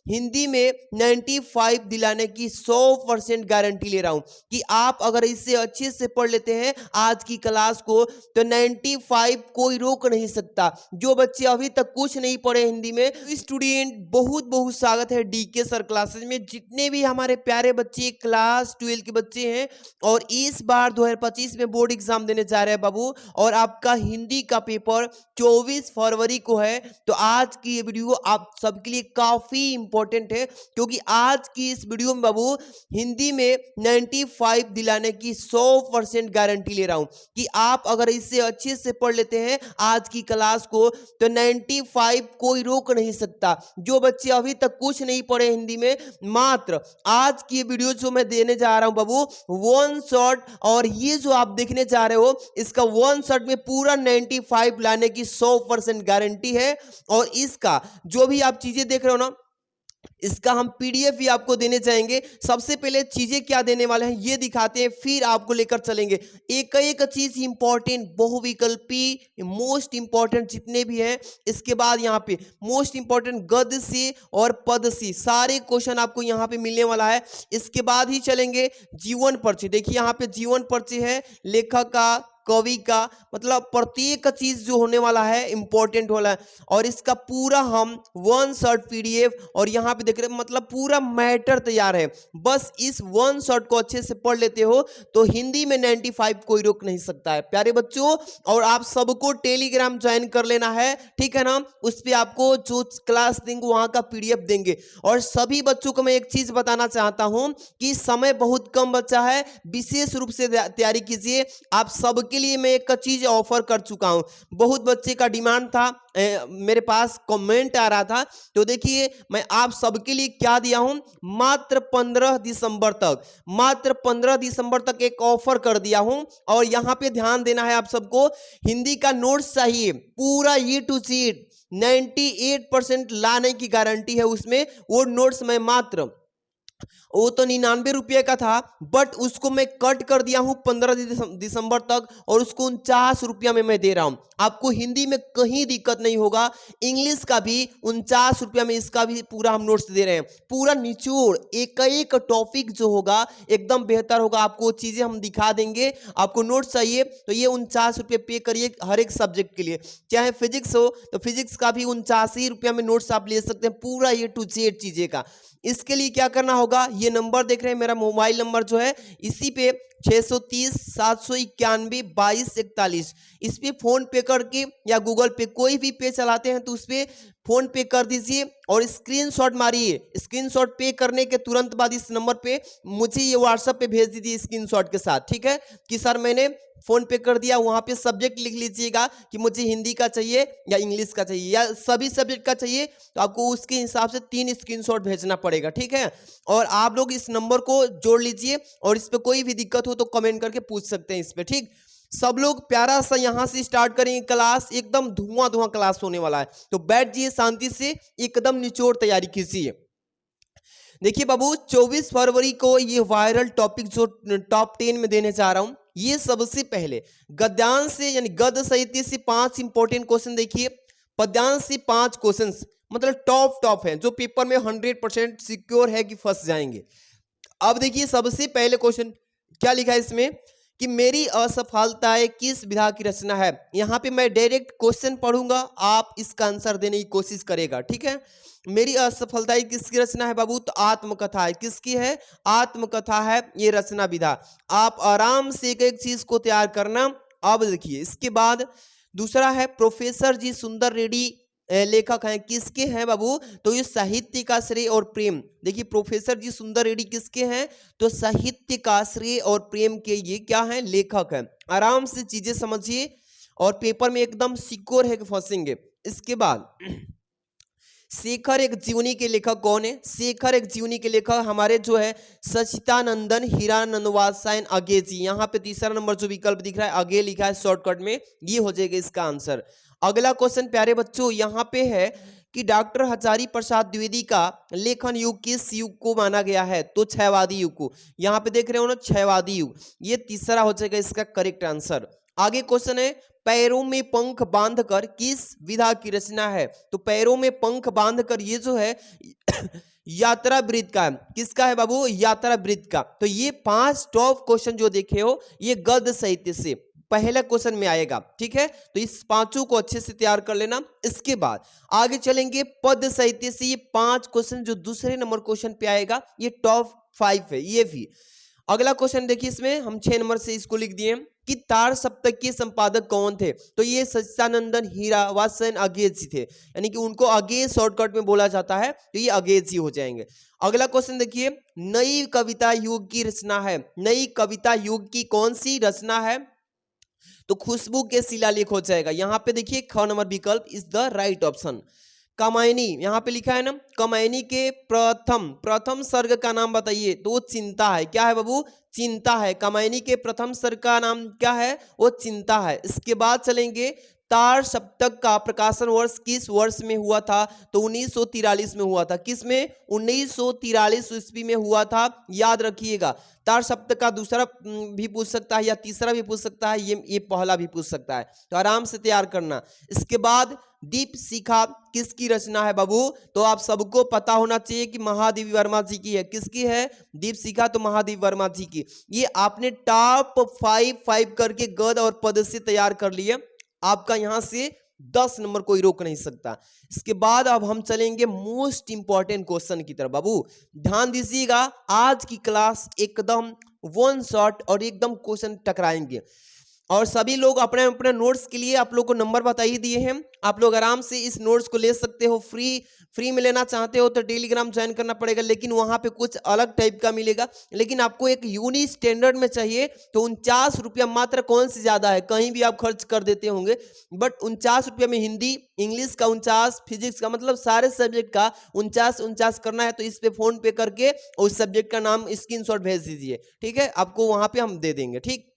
हिंदी में 95 दिलाने की 100% गारंटी ले रहा हूं कि आप अगर इसे अच्छे से पढ़ लेते हैं आज की क्लास को तो 95 कोई रोक नहीं सकता। जो बच्चे अभी तक कुछ नहीं पढ़े हिंदी में, स्टूडेंट बहुत बहुत स्वागत है डीके सर क्लासेस में। जितने भी हमारे प्यारे बच्चे क्लास 12 के बच्चे हैं और इस बार 2025 में बोर्ड एग्जाम देने जा रहे हैं बाबू, और आपका हिंदी का पेपर 24 फरवरी को है, तो आज की ये वीडियो आप सबके लिए काफी इंपॉर्टेंट है क्योंकि आज की इस वीडियो में बाबू हिंदी में 95 दिलाने की 100% गारंटी ले रहा हूं कि आप अगर इसे अच्छे से पढ़ लेते हैं आज की क्लास को तो 95 कोई रोक नहीं सकता। जो बच्चे अभी तक कुछ नहीं पढ़े हिंदी में, मात्र आज की वीडियो जो मैं देने जा रहा हूं बाबू वन शॉट, और ये जो आप देखने जा रहे हो इसका वन शॉट में पूरा 95 लाने की 100% गारंटी है। और इसका जो भी आप चीजें देख रहे हो ना, इसका हम पीडीएफ भी आपको देने जाएंगे। सबसे पहले चीजें क्या देने वाले हैं ये दिखाते हैं, फिर आपको लेकर चलेंगे। एक एक चीज इंपॉर्टेंट, बहुविकल्पी, मोस्ट इंपॉर्टेंट जितने भी हैं, इसके बाद यहाँ पे मोस्ट इंपॉर्टेंट गद्य से और पद से सारे क्वेश्चन आपको यहाँ पे मिलने वाला है। इसके बाद ही चलेंगे जीवन परिचय। देखिए यहाँ पे जीवन परिचय है, लेखक का, कवि का, मतलब प्रत्येक चीज जो होने वाला है इंपॉर्टेंट वाला है। और इसका पूरा हम वन शॉट पीडीएफ और यहाँ पे देख रहे हैं, मतलब पूरा मैटर तैयार है। बस इस वन शॉट को अच्छे से पढ़ लेते हो तो हिंदी में 95 कोई रोक नहीं सकता है प्यारे बच्चों। और आप सबको टेलीग्राम ज्वाइन कर लेना है, ठीक है ना। उस पर आपको जो क्लास देंगे वहां का पीडीएफ देंगे। और सभी बच्चों को मैं एक चीज बताना चाहता हूं कि समय बहुत कम बचा है, विशेष रूप से तैयारी कीजिए। आप सबके लिए मैं एक चीज ऑफर कर चुका हूं। बहुत बच्चे का डिमांड था, मेरे पास कमेंट आ रहा था, तो देखिए मैं आप सबके लिए क्या दिया हूं। मात्र 15 दिसंबर तक, मात्र 15 दिसंबर तक एक ऑफर कर दिया हूं। और यहां पे ध्यान देना है आप सबको, हिंदी का नोट्स चाहिए पूरा ए टू जेड 98% लाने की गारंटी है उसमें। वो नोट्स मैं मात्र, वो तो 99 रुपये का था, बट उसको मैं कट कर दिया हूं 15 दिसंबर तक, और उसको 49 रुपया में मैं दे रहा हूं। आपको हिंदी में कहीं दिक्कत नहीं होगा। इंग्लिश का भी 49 रुपया में, इसका भी पूरा हम नोट्स दे रहे हैं। पूरा निचोड़ एक एक टॉपिक जो होगा एकदम बेहतर होगा, आपको चीजें हम दिखा देंगे। आपको नोट्स चाहिए तो ये 49 रुपये पे करिए हर एक सब्जेक्ट के लिए। चाहे फिजिक्स हो तो फिजिक्स का भी 49 रुपया में नोट्स आप ले सकते हैं, पूरा ए टू जेड चीजें का। इसके लिए क्या करना होगा, ये नंबर देख रहे हैं मेरा मोबाइल नंबर जो है, इसी पे 630 791 2241, इस पे फोन पे करके या गूगल पे कोई भी पे चलाते हैं तो उस पे फोन पे कर दीजिए और स्क्रीनशॉट मारिए। स्क्रीनशॉट पे करने के तुरंत बाद इस नंबर पे मुझे ये व्हाट्सएप पे भेज दीजिए स्क्रीनशॉट के साथ, ठीक है, कि सर मैंने फोन पे कर दिया। वहां पे सब्जेक्ट लिख लीजिएगा कि मुझे हिंदी का चाहिए या इंग्लिश का चाहिए या सभी सब्जेक्ट का चाहिए, तो आपको उसके हिसाब से 3 स्क्रीनशॉट भेजना पड़ेगा, ठीक है। और आप लोग इस नंबर को जोड़ लीजिए और इस पे कोई भी दिक्कत हो तो कमेंट करके पूछ सकते हैं इस पे, ठीक। सब लोग प्यारा सा यहां से स्टार्ट करेंगे क्लास, एकदम धुआं धुआं क्लास होने वाला है, तो बैठ जाइए शांति से, एकदम निचोड़ तैयारी कीजिए। देखिए बाबू 24 फरवरी को ये वायरल टॉपिक जो टॉप 10 में देने जा रहा हूं, ये सबसे पहले गद्यांश से यानी गद्य साहित्य से 5 इंपॉर्टेंट क्वेश्चन देखिए, पद्यांश से 5 क्वेश्चन, मतलब टॉप है जो पेपर में 100% सिक्योर है कि फंस जाएंगे। अब देखिए सबसे पहले क्वेश्चन क्या लिखा है इसमें कि मेरी असफलताएं किस विधा की रचना है। यहां पे मैं डायरेक्ट क्वेश्चन पढ़ूंगा, आप इसका आंसर देने की कोशिश करेगा, ठीक है। मेरी असफलताएं किसकी रचना है बाबू, तो आत्मकथा है। किसकी है, आत्मकथा है ये रचना विधा। आप आराम से एक एक चीज को तैयार करना। अब देखिए इसके बाद दूसरा है प्रोफेसर जी सुंदर रेड्डी लेखक हैं, किसके हैं बाबू, तो ये साहित्य का श्रेय और प्रेम। देखिए प्रोफेसर जी सुंदर रेड्डी किसके हैं, तो साहित्य का श्रेय और प्रेम के ये क्या हैं, लेखक हैं। आराम से चीजें समझिए और पेपर में एकदम सिक्योर है कि फंसेंगे। इसके बाद शेखर एक जीवनी के लेखक कौन है, शेखर एक जीवनी के लेखक हमारे जो है सचितानंदन हीरानंदवासायन अगे जी। यहाँ पे तीसरा नंबर जो विकल्प दिख रहा है अगे लिखा है शॉर्टकट में, ये हो जाएगा इसका आंसर। अगला क्वेश्चन प्यारे बच्चों यहाँ पे है कि डॉक्टर हजारी प्रसाद द्विवेदी का लेखन युग किस युग को माना गया है, तो क्षयवादी युग को। यहाँ पे देख रहे हो ना क्षयवादी युग, ये तीसरा हो जाएगा इसका करेक्ट आंसर। आगे क्वेश्चन है पैरों में पंख बांधकर किस विधा की रचना है? तो पैरों में पंख बांधकर ये जो है यात्रा वृत्त का है। किसका है बाबू? यात्रा वृत्त का। तो ये 5 टॉप क्वेश्चन जो देखे हो ये गद्य साहित्य से पहला क्वेश्चन में आएगा, ठीक है। तो इस पांचों को अच्छे से तैयार कर लेना। इसके बाद आगे चलेंगे पद्य साहित्य से। ये 5 क्वेश्चन जो दूसरे नंबर क्वेश्चन पे आएगा ये टॉप 5 है ये भी। अगला क्वेश्चन देखिए, इसमें हम 6 नंबर से इसको लिख दिए कि तार सप्तक के संपादक कौन थे? तो ये सच्चिदानंदन हीरावासन अगेज जी थे, यानी कि उनको अगेज शॉर्टकट में बोला जाता है, तो ये अगेज जी हो जाएंगे। अगला क्वेश्चन देखिए, नई कविता युग की रचना है। नई कविता युग की कौन सी रचना है? तो खुशबू के शिलालेख हो जाएगा। यहाँ पे देखिए ख नंबर विकल्प is the right option. Kamayani यहाँ पे लिखा है ना, कमायनी के प्रथम सर्ग का नाम बताइए। तो वो चिंता है। क्या है बाबू? चिंता है। कमायनी के प्रथम सर्ग का नाम क्या है? वो चिंता है। इसके बाद चलेंगे तार सप्तक का प्रकाशन वर्ष किस वर्ष में हुआ था? तो 1943 में हुआ था। किस में? 1943 ईस्वी में हुआ था। याद रखिएगा। तार सप्तक का दूसरा भी पूछ सकता है या तीसरा भी पूछ सकता है, ये पहला भी पूछ सकता है, तो आराम से तैयार करना। इसके बाद दीप शिखा किसकी रचना है बाबू? तो आप सबको पता होना चाहिए कि महादेवी वर्मा जी की है। किसकी है दीप शिखा? तो महादेवी वर्मा जी की। ये आपने टॉप 5 करके गद और पद से तैयार कर लिए। आपका यहां से 10 नंबर कोई रोक नहीं सकता। इसके बाद अब हम चलेंगे मोस्ट इंपॉर्टेंट क्वेश्चन की तरफ। बाबू ध्यान दीजिएगा, आज की क्लास एकदम वन शॉट और एकदम क्वेश्चन टकराएंगे। और सभी लोग अपने अपने नोट्स के लिए आप लोग को नंबर बता ही दिए हैं। आप लोग आराम से इस नोट्स को ले सकते हो। फ्री में लेना चाहते हो तो टेलीग्राम ज्वाइन करना पड़ेगा, लेकिन वहां पे कुछ अलग टाइप का मिलेगा। लेकिन आपको एक यूनिक स्टैंडर्ड में चाहिए तो 49 रुपया मात्र। कौन सी ज्यादा है? कहीं भी आप खर्च कर देते होंगे, बट 49 रुपया में हिंदी इंग्लिश का 49, फिजिक्स का, मतलब सारे सब्जेक्ट का 49 करना है। तो इस पे फोन पे करके उस सब्जेक्ट का नाम स्क्रीनशॉट भेज दीजिए, ठीक है। आपको वहां पे हम दे देंगे, ठीक।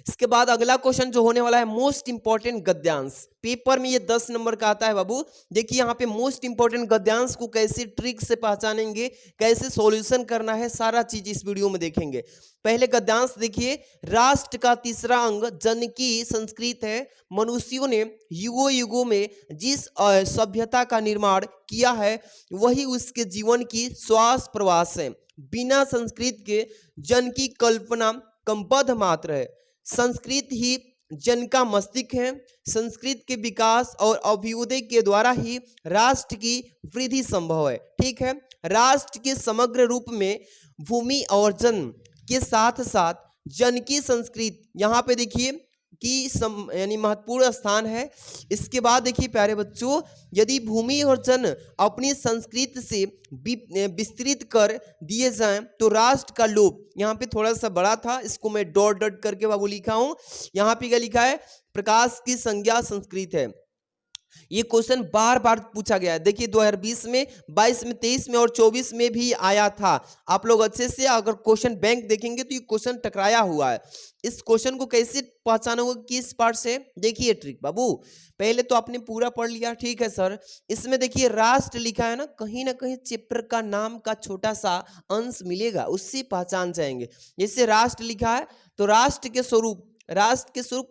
इसके बाद अगला क्वेश्चन जो होने वाला है मोस्ट इंपॉर्टेंट गद्यांश। पेपर में ये 10 नंबर का आता है बाबू। देखिए यहाँ पे मोस्ट इंपॉर्टेंट गद्यांश को कैसे ट्रिक से पहचानेंगे, कैसे सॉल्यूशन करना है, सारा चीज इस वीडियो में देखेंगे। पहले गद्यांश देखिए, राष्ट्र का तीसरा अंग जनकी संस्कृत है। मनुष्यों ने युगों युगों में जिस सभ्यता का निर्माण किया है वही उसके जीवन की श्वास प्रवास है। बिना संस्कृत के जन की कल्पना कंपद्ध मात्र है। संस्कृत ही जन का मस्तिष्क है। संस्कृत के विकास और अभ्युदय के द्वारा ही राष्ट्र की वृद्धि संभव है, ठीक है। राष्ट्र के समग्र रूप में भूमि और जन के साथ साथ जन की संस्कृत यहाँ पे देखिए कि यानी महत्वपूर्ण स्थान है। इसके बाद देखिए प्यारे बच्चों, यदि भूमि और जन अपनी संस्कृति से विस्तृत कर दिए जाएं तो राष्ट्र का लोप, यहाँ पे थोड़ा सा बड़ा था, इसको मैं डॉट डॉट करके बाबू लिखा हूं। यहाँ पे क्या लिखा है? प्रकाश की संज्ञा संस्कृत है। ये क्वेश्चन बार बार पूछा गया है। देखिए 2020 में, 22 में, 23 में और 24 में भी आया था। आप लोग अच्छे से अगर क्वेश्चन बैंक देखेंगे तो ये क्वेश्चन टकराया हुआ है। इस क्वेश्चन को कैसे पहचानोगे, किस पार्ट से? देखिए ट्रिक बाबू, पहले तो आपने पूरा पढ़ लिया, ठीक है सर। इसमें देखिए राष्ट्र लिखा है ना कहीं चैप्टर का नाम का छोटा सा अंश मिलेगा, उससे पहचान जाएंगे। जैसे राष्ट्र लिखा है तो राष्ट्र के स्वरूप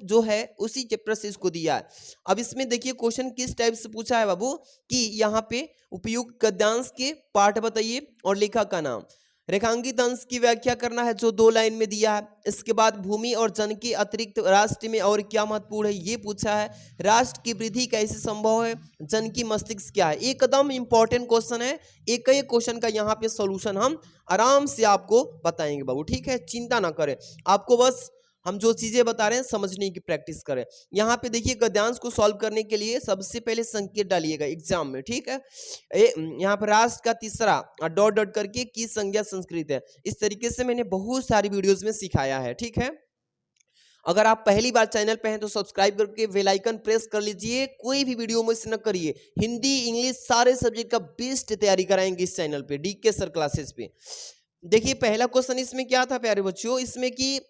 जो है उसी चैप्टर से इसको दिया है। अब इसमें देखिए क्वेश्चन किस टाइप से पूछा है बाबू कि यहाँ पे उपयुक्त गद्यांश के पाठ बताइए और लेखक का नाम। रेखांकित अंश की व्याख्या करना है जो 2 लाइन में दिया है। इसके बाद भूमि और जन के अतिरिक्त राष्ट्र में और क्या महत्वपूर्ण है ये पूछा है। राष्ट्र की वृद्धि कैसे संभव है, जन की मस्तिष्क क्या है। एकदम इंपॉर्टेंट क्वेश्चन है। एक एक क्वेश्चन का यहाँ पे सॉल्यूशन हम आराम से आपको बताएंगे बाबू, ठीक है। चिंता ना करें, आपको बस हम जो चीजें बता रहे हैं समझने की प्रैक्टिस करें। यहाँ पे देखिए गद्यांश को सॉल्व करने के लिए सबसे पहले संकेत डालिएगा एग्जाम में, ठीक है। यहाँ पर राष्ट्र का तीसरा डॉट डॉट करके की संज्ञा संस्कृत है। इस तरीके से मैंने बहुत सारी वीडियोस में सिखाया है, ठीक है। अगर आप पहली बार चैनल पे हैं तो सब्सक्राइब करके बेल आइकन प्रेस कर लीजिए। कोई भी वीडियो मिस न करिए। हिंदी इंग्लिश सारे सब्जेक्ट का बेस्ट तैयारी कराएंगे इस चैनल पे, डीके सर क्लासेस पे। देखिए पहला क्वेश्चन इसमें क्या था प्यारे बच्चों, इसमें कि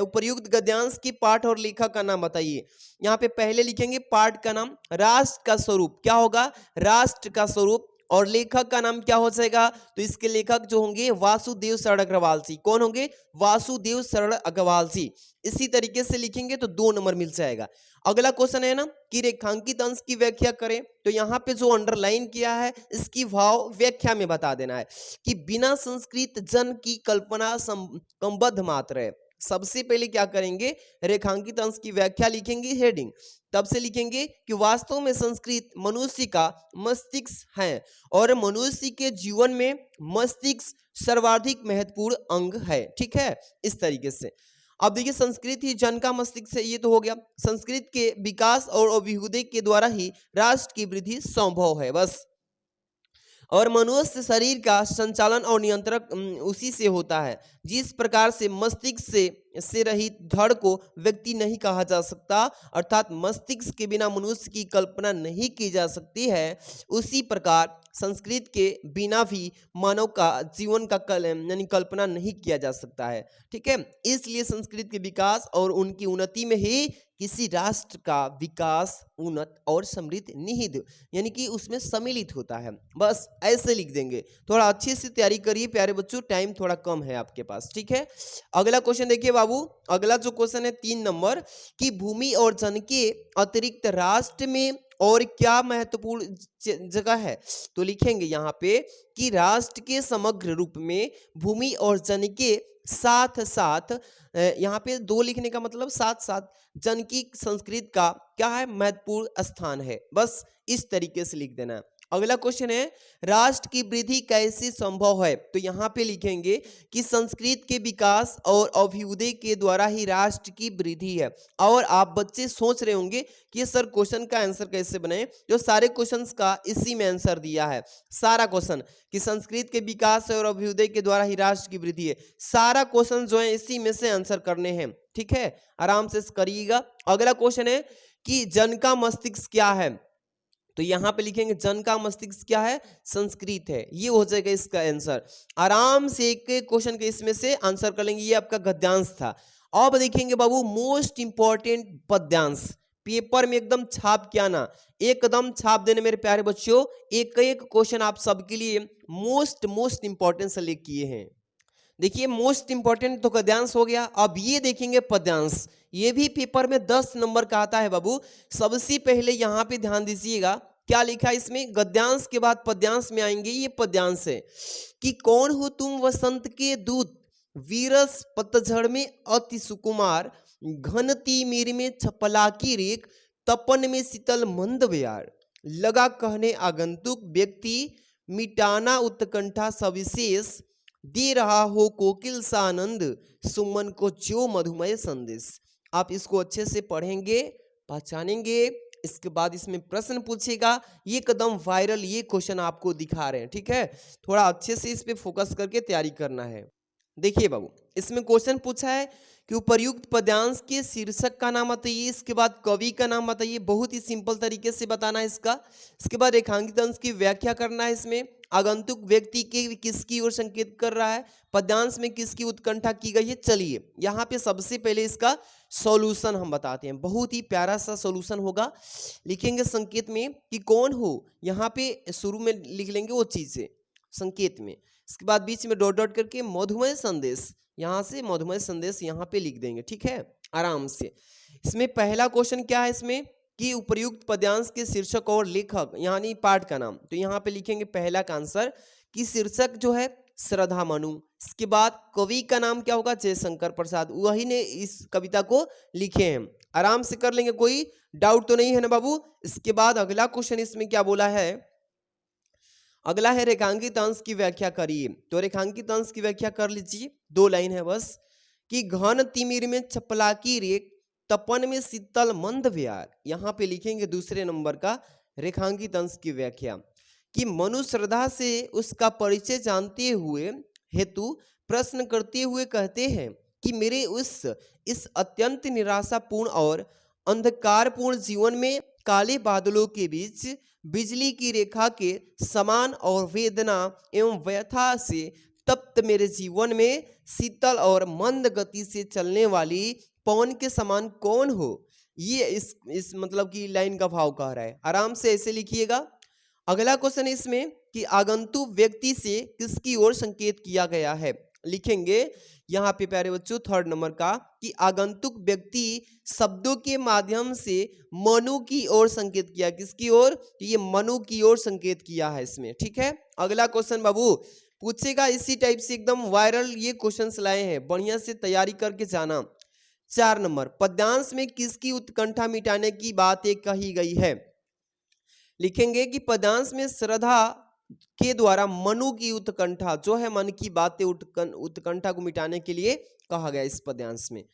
उपयुक्त गद्यांश की पाठ और लेखक का नाम बताइए। यहाँ पे पहले लिखेंगे पाठ का नाम, राष्ट्र का स्वरूप क्या होगा? राष्ट्र का स्वरूप। और लेखक का नाम क्या हो जाएगा? तो इसके लेखक जो होंगे वासुदेव शरण अग्रवाल जी। कौन होंगे? वासुदेव शरण अग्रवाल जी। इसी तरीके से लिखेंगे तो 2 नंबर मिल जाएगा। अगला क्वेश्चन है ना कि रेखांकित अंश की व्याख्या करें, तो यहाँ पे जो अंडरलाइन किया है इसकी भाव व्याख्या में बता देना है कि बिना संस्कृत जन की कल्पना संबद्ध मात्र है। सबसे पहले क्या करेंगे? रेखांकित अंश की व्याख्या लिखेंगे, हेडिंग। तब से लिखेंगे कि वास्तव में संस्कृत मनुष्य का मस्तिष्क है और मनुष्य के जीवन में मस्तिष्क सर्वाधिक महत्वपूर्ण अंग है। ठीक है, इस तरीके से। अब देखिए, संस्कृत ही जन का मस्तिष्क है, ये तो हो गया। संस्कृत के विकास और अभ्युदय के द्वारा ही राष्ट्र की वृद्धि संभव है, बस। और मनुष्य शरीर का संचालन और नियंत्रण उसी से होता है। जिस प्रकार से मस्तिष्क से रहित धड़ को व्यक्ति नहीं कहा जा सकता, अर्थात मस्तिष्क के बिना मनुष्य की कल्पना नहीं की जा सकती है, उसी प्रकार संस्कृत के बिना भी मानव का जीवन का यानी कल्पना नहीं किया जा सकता है। ठीक है, इसलिए संस्कृत के विकास और उनकी उन्नति में ही किसी राष्ट्र का विकास, उन्नत और समृद्ध निहित यानी कि उसमें सम्मिलित होता है। बस ऐसे लिख देंगे। थोड़ा अच्छे से तैयारी करिए प्यारे बच्चों, टाइम थोड़ा कम है आपके पास। ठीक है, अगला क्वेश्चन देखिए बाबू। अगला जो क्वेश्चन है 3 नंबर कि भूमि और जन के अतिरिक्त राष्ट्र में और क्या महत्वपूर्ण जगह है? तो लिखेंगे यहाँ पे कि राष्ट्र के समग्र रूप में भूमि और जन के साथ साथ, यहाँ पे 2 लिखने का मतलब साथ साथ जन की संस्कृत का क्या है? महत्वपूर्ण स्थान है। बस इस तरीके से लिख देना है। अगला क्वेश्चन है राष्ट्र की वृद्धि कैसे संभव है? तो यहाँ पे लिखेंगे कि संस्कृत के विकास और अभ्युदय के द्वारा ही राष्ट्र की वृद्धि है। और आप बच्चे सोच रहे होंगे कि सर क्वेश्चन का आंसर कैसे बने, जो सारे क्वेश्चंस का इसी में आंसर दिया है। सारा क्वेश्चन कि संस्कृत के विकास और अभ्युदय के द्वारा ही राष्ट्र की वृद्धि है, सारा क्वेश्चन जो है इसी में से आंसर करने हैं। ठीक है, आराम से करिएगा। अगला क्वेश्चन है कि जन का मस्तिष्क क्या है? तो यहाँ पे लिखेंगे जन का मस्तिष्क क्या है? संस्कृत है। ये हो जाएगा इसका आंसर। आराम से एक क्वेश्चन के इसमें से आंसर कर लेंगे। ये आपका गद्यांश था। अब देखेंगे बाबू मोस्ट इंपॉर्टेंट पद्यांश, पेपर में एकदम छाप के आना, एकदम छाप देने मेरे प्यारे बच्चों। एक एक क्वेश्चन आप सबके लिए मोस्ट इंपॉर्टेंट सेलेक्ट किए हैं। देखिए मोस्ट इंपॉर्टेंट तो गद्यांश हो गया। अब ये देखेंगे पद्यांश, ये भी पेपर में 10 नंबर का आता है बाबू। सबसे पहले यहाँ पे ध्यान दीजिएगा क्या लिखा है इसमें, गद्यांश के बाद पद्यांश में आएंगे। ये पद्यांश है कि कौन हो तुम वसंत के दूत, वीरस पतझड़ में अति सुकुमार, घन तीमिर में छपलाकी रेख, तपन में शीतल मंद बयार, लगा कहने आगंतुक व्यक्ति, मिटाना उत्कंठा सविशेष, दे रहा हो कोकिल सा आनंद, सुमन को जो मधुमय संदेश। आप इसको अच्छे से पढ़ेंगे, पहचानेंगे। इसके बाद इसमें प्रश्न पूछेगा, ये कदम वायरल ये क्वेश्चन आपको दिखा रहे हैं। ठीक है, थोड़ा अच्छे से इस पे फोकस करके तैयारी करना है। देखिए बाबू, इसमें क्वेश्चन पूछा है कि उपर्युक्त पद्यांश के शीर्षक का नाम बताइए, इसके बाद कवि का नाम बताइए। बहुत ही सिंपल तरीके से बताना है इसका। इसके बाद रेखांकित अंश की व्याख्या करना है। इसमें आगंतुक व्यक्ति के किसकी ओर संकेत कर रहा है, पद्यांश में किसकी उत्कंठा की गई है। चलिए यहाँ पे सबसे पहले इसका सॉल्यूशन हम बताते हैं। बहुत ही प्यारा सा सॉल्यूशन होगा। लिखेंगे संकेत में कि कौन हो, यहाँ पे शुरू में लिख लेंगे वो चीज से संकेत में। इसके बाद बीच में डॉट डॉट करके मधुमय संदेश, यहाँ से मधुमय संदेश यहाँ पे लिख देंगे। ठीक है, आराम से। इसमें पहला क्वेश्चन क्या है इसमें कि उपर्युक्त पद्यांश के शीर्षक और लेखक यानी पाठ का नाम। तो यहाँ पे लिखेंगे पहला का आंसर कि शीर्षक जो है श्रद्धा मनु। इसके बाद कवि का नाम क्या होगा, जयशंकर प्रसाद, वही ने इस कविता को लिखे हैं। आराम से कर लेंगे, कोई डाउट तो नहीं है ना बाबू। इसके बाद अगला क्वेश्चन इसमें क्या बोला है, अगला है रेखांकित अंश की व्याख्या करिए। तो रेखांकित अंश की व्याख्या कर लीजिए, 2 लाइन है बस कि घन तिमिर में छपलाकी रेख, तपन में शीतल मंद बयार। यहाँ पे लिखेंगे दूसरे नंबर का रेखांकित अंश की व्याख्या कि मनु श्रद्धा से उसका परिचय जानते हुए हेतु प्रश्न करते हुए कहते हैं कि मेरे इस अत्यंत निराशापूर्ण और अंधकारपूर्ण जीवन में काले बादलों के बीच बिजली की रेखा के समान और वेदना एवं व्यथा से तप्त मेरे जीवन में शीतल और मंद गति से चलने वाली पवन के समान कौन हो। ये इस मतलब की लाइन का भाव कह रहा है। आराम से ऐसे लिखिएगा। अगला क्वेश्चन इसमें कि आगंतुक व्यक्ति से किसकी ओर संकेत किया गया है। लिखेंगे यहाँ पे प्यारे बच्चों थर्ड नंबर का कि आगंतुक व्यक्ति शब्दों के माध्यम से मनु की ओर संकेत किया। किसकी ओर? ये मनु की ओर संकेत किया है इसमें। ठीक है, अगला क्वेश्चन बाबू पूछेगा इसी टाइप से, एकदम वायरल ये क्वेश्चंस लाए हैं, बढ़िया से तैयारी करके जाना। 4 नंबर, पद्यांश में किसकी उत्कंठा मिटाने की बात कही गई है। लिखेंगे कि पद्यांश में श्रद्धा के द्वारा मनु की उत्कंठा जो है, मन की बातें उत्कंठा को मिटाने के लिए कहा गया इस पद्यांश में।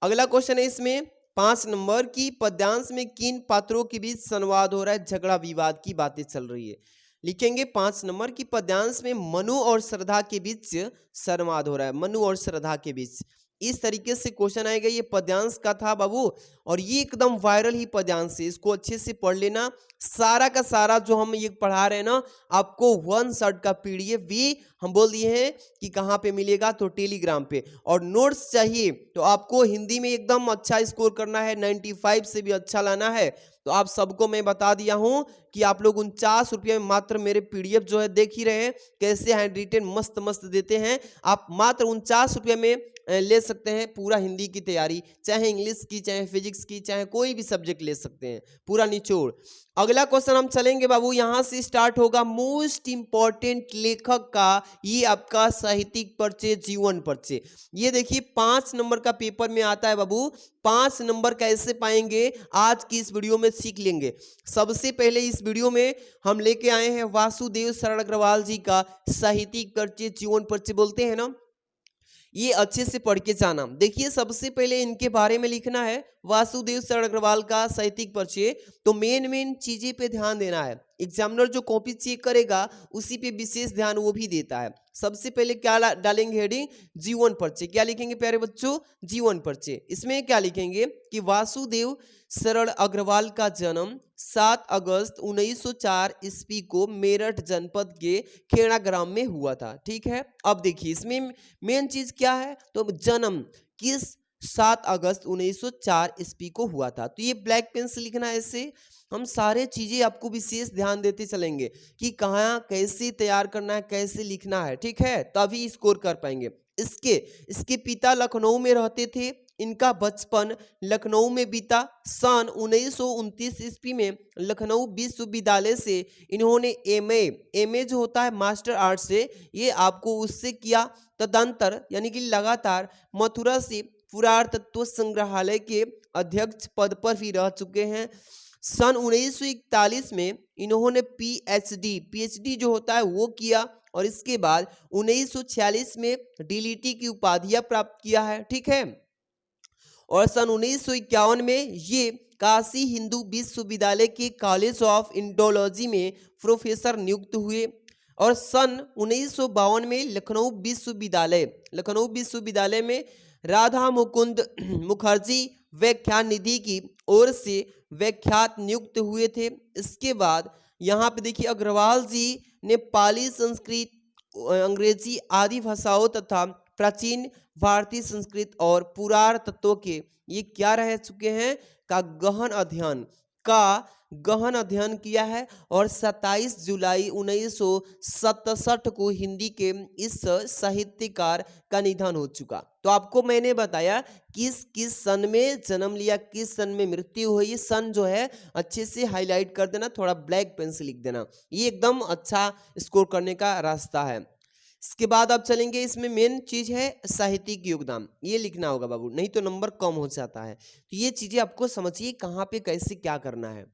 अगला क्वेश्चन है इसमें 5 नंबर की पद्यांश में किन पात्रों के बीच संवाद हो रहा है, झगड़ा विवाद की बातें चल रही है। लिखेंगे 5 नंबर की पद्यांश में मनु और श्रद्धा के बीच संवाद हो रहा है, मनु और श्रद्धा के बीच। इस तरीके से क्वेश्चन आएगा, ये पद्यांश का था बाबू, और ये एकदम वायरल ही पद्यांश है, इसको अच्छे से पढ़ लेना। सारा का सारा जो हम ये पढ़ा रहे हैं ना, आपको 1 शॉट का पीडीएफ भी हम बोल दिए हैं कि कहाँ पे मिलेगा, तो टेलीग्राम पे। और नोट्स चाहिए तो आपको हिंदी में एकदम अच्छा स्कोर करना है, 95 से भी अच्छा लाना है। तो आप सबको मैं बता दिया हूं कि आप लोग 49 रुपये में मात्र मेरे पीडीएफ जो है देख ही रहे हैं, कैसे हैंड रिटेन मस्त मस्त देते हैं। आप मात्र 49 रुपये में ले सकते हैं पूरा हिंदी की तैयारी, चाहे इंग्लिश की, चाहे फिजिक्स की, चाहे कोई भी सब्जेक्ट ले सकते हैं, पूरा निचोड़। अगला क्वेश्चन हम चलेंगे बाबू, यहां से स्टार्ट होगा मोस्ट इंपॉर्टेंट लेखक का ये आपका साहित्यिक परिचय, जीवन परिचय। ये देखिए 5 नंबर का पेपर में आता है बाबू। 5 नंबर कैसे पाएंगे आज की इस वीडियो में सीख लेंगे। सबसे पहले इस वीडियो में हम लेके आए हैं वासुदेव शरण अग्रवाल जी का साहित्यिक परिचय, जीवन परिचय बोलते हैं ना, ये अच्छे से पढ़ के जाना। देखिए सबसे पहले इनके बारे में लिखना है, वासुदेव शरण अग्रवाल का साहित्यिक परिचय। तो मेन चीजें पे ध्यान देना है, एग्जामिनर जो कॉपी चेक करेगा उसी पे विशेष ध्यान वो भी देता है। सबसे पहले क्या डालेंगे हेडिंग, जीवन परिचय। क्या लिखेंगे प्यारे बच्चों, जीवन परिचय। इसमें क्या लिखेंगे कि वासुदेव शरण अग्रवाल का जन्म 7 अगस्त 1904 ईस्वी को मेरठ जनपद के खेड़ा ग्राम में हुआ था। ठीक है, अब देखिए इसमें मेन चीज क्या है, तो जन्म किस 7 अगस्त 1904 ईस्वी को हुआ था। तो ये ब्लैक पेन से लिखना है। ऐसे हम सारे चीजें आपको विशेष ध्यान देते चलेंगे कि कहाँ कैसे तैयार करना है, कैसे लिखना है। ठीक है, तभी स्कोर कर पाएंगे। इसके पिता लखनऊ में रहते थे, इनका बचपन लखनऊ में बीता। सन 1929 ईस्वी में लखनऊ विश्वविद्यालय से इन्होंने एमए जो होता है मास्टर आर्ट से, ये आपको उससे किया। तदंतर यानी कि लगातार मथुरा से पुरातत्व संग्रहालय के अध्यक्ष पद पर भी रह चुके हैं। सन 1941 में इन्होंने पीएचडी जो होता है वो किया, और इसके बाद 1946 में डीलिटी की उपाधियां प्राप्त किया है। ठीक है, और सन 1951 में ये काशी हिंदू विश्वविद्यालय के कॉलेज ऑफ इंडोलॉजी में प्रोफेसर नियुक्त हुए। और सन 1952 में लखनऊ विश्वविद्यालय में राधा मुकुंद मुखर्जी व्याख्यान निधि की ओर से व्याख्यात नियुक्त हुए थे। इसके बाद यहाँ पे देखिए अग्रवाल जी ने पाली, संस्कृत, अंग्रेजी आदि भाषाओं तथा प्राचीन भारतीय संस्कृत और पुरातत्व के ये क्या रह चुके हैं का गहन अध्ययन किया है। और 27 जुलाई 1967 को हिंदी के इस साहित्यकार का निधन हो चुका। तो आपको मैंने बताया किस सन में जन्म लिया, किस सन में मृत्यु हुई। ये सन जो है अच्छे से हाईलाइट कर देना, थोड़ा ब्लैक पेन से लिख देना, ये एकदम अच्छा स्कोर करने का रास्ता है। इसके बाद अब चलेंगे, इसमें मेन चीज है साहित्यिक योगदान, ये लिखना होगा बाबू, नहीं तो नंबर कम हो जाता है। तो ये चीजें आपको समझिए कहाँ पे कैसे क्या करना है।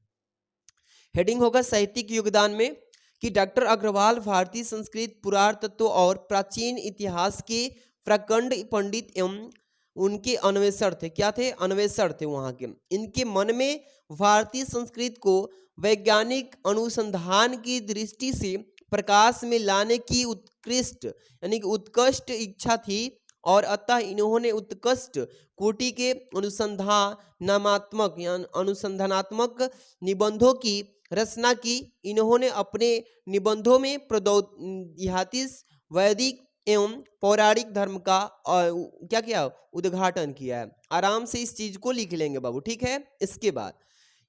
हेडिंग होगा साहित्यिक योगदान में कि डॉक्टर अग्रवाल भारतीय संस्कृत, पुरातत्व और प्राचीन इतिहास के प्रखंड पंडित एवं उनके अन्वेषण थे। क्या थे? अन्वेषण थे वहाँ के। इनके मन में भारतीय संस्कृत को वैज्ञानिक अनुसंधान की दृष्टि से प्रकाश में लाने की उत्कृष्ट इच्छा थी, और अतः इन्होंने उत्कृष्ट कोटि के अनुसंधानात्मक निबंधों की रचना की। इन्होंने अपने निबंधों में प्रौद्योगिक, वैदिक एवं पौराणिक धर्म का क्या किया? उद्घाटन किया है। आराम से इस चीज को लिख लेंगे बाबू। ठीक है, इसके बाद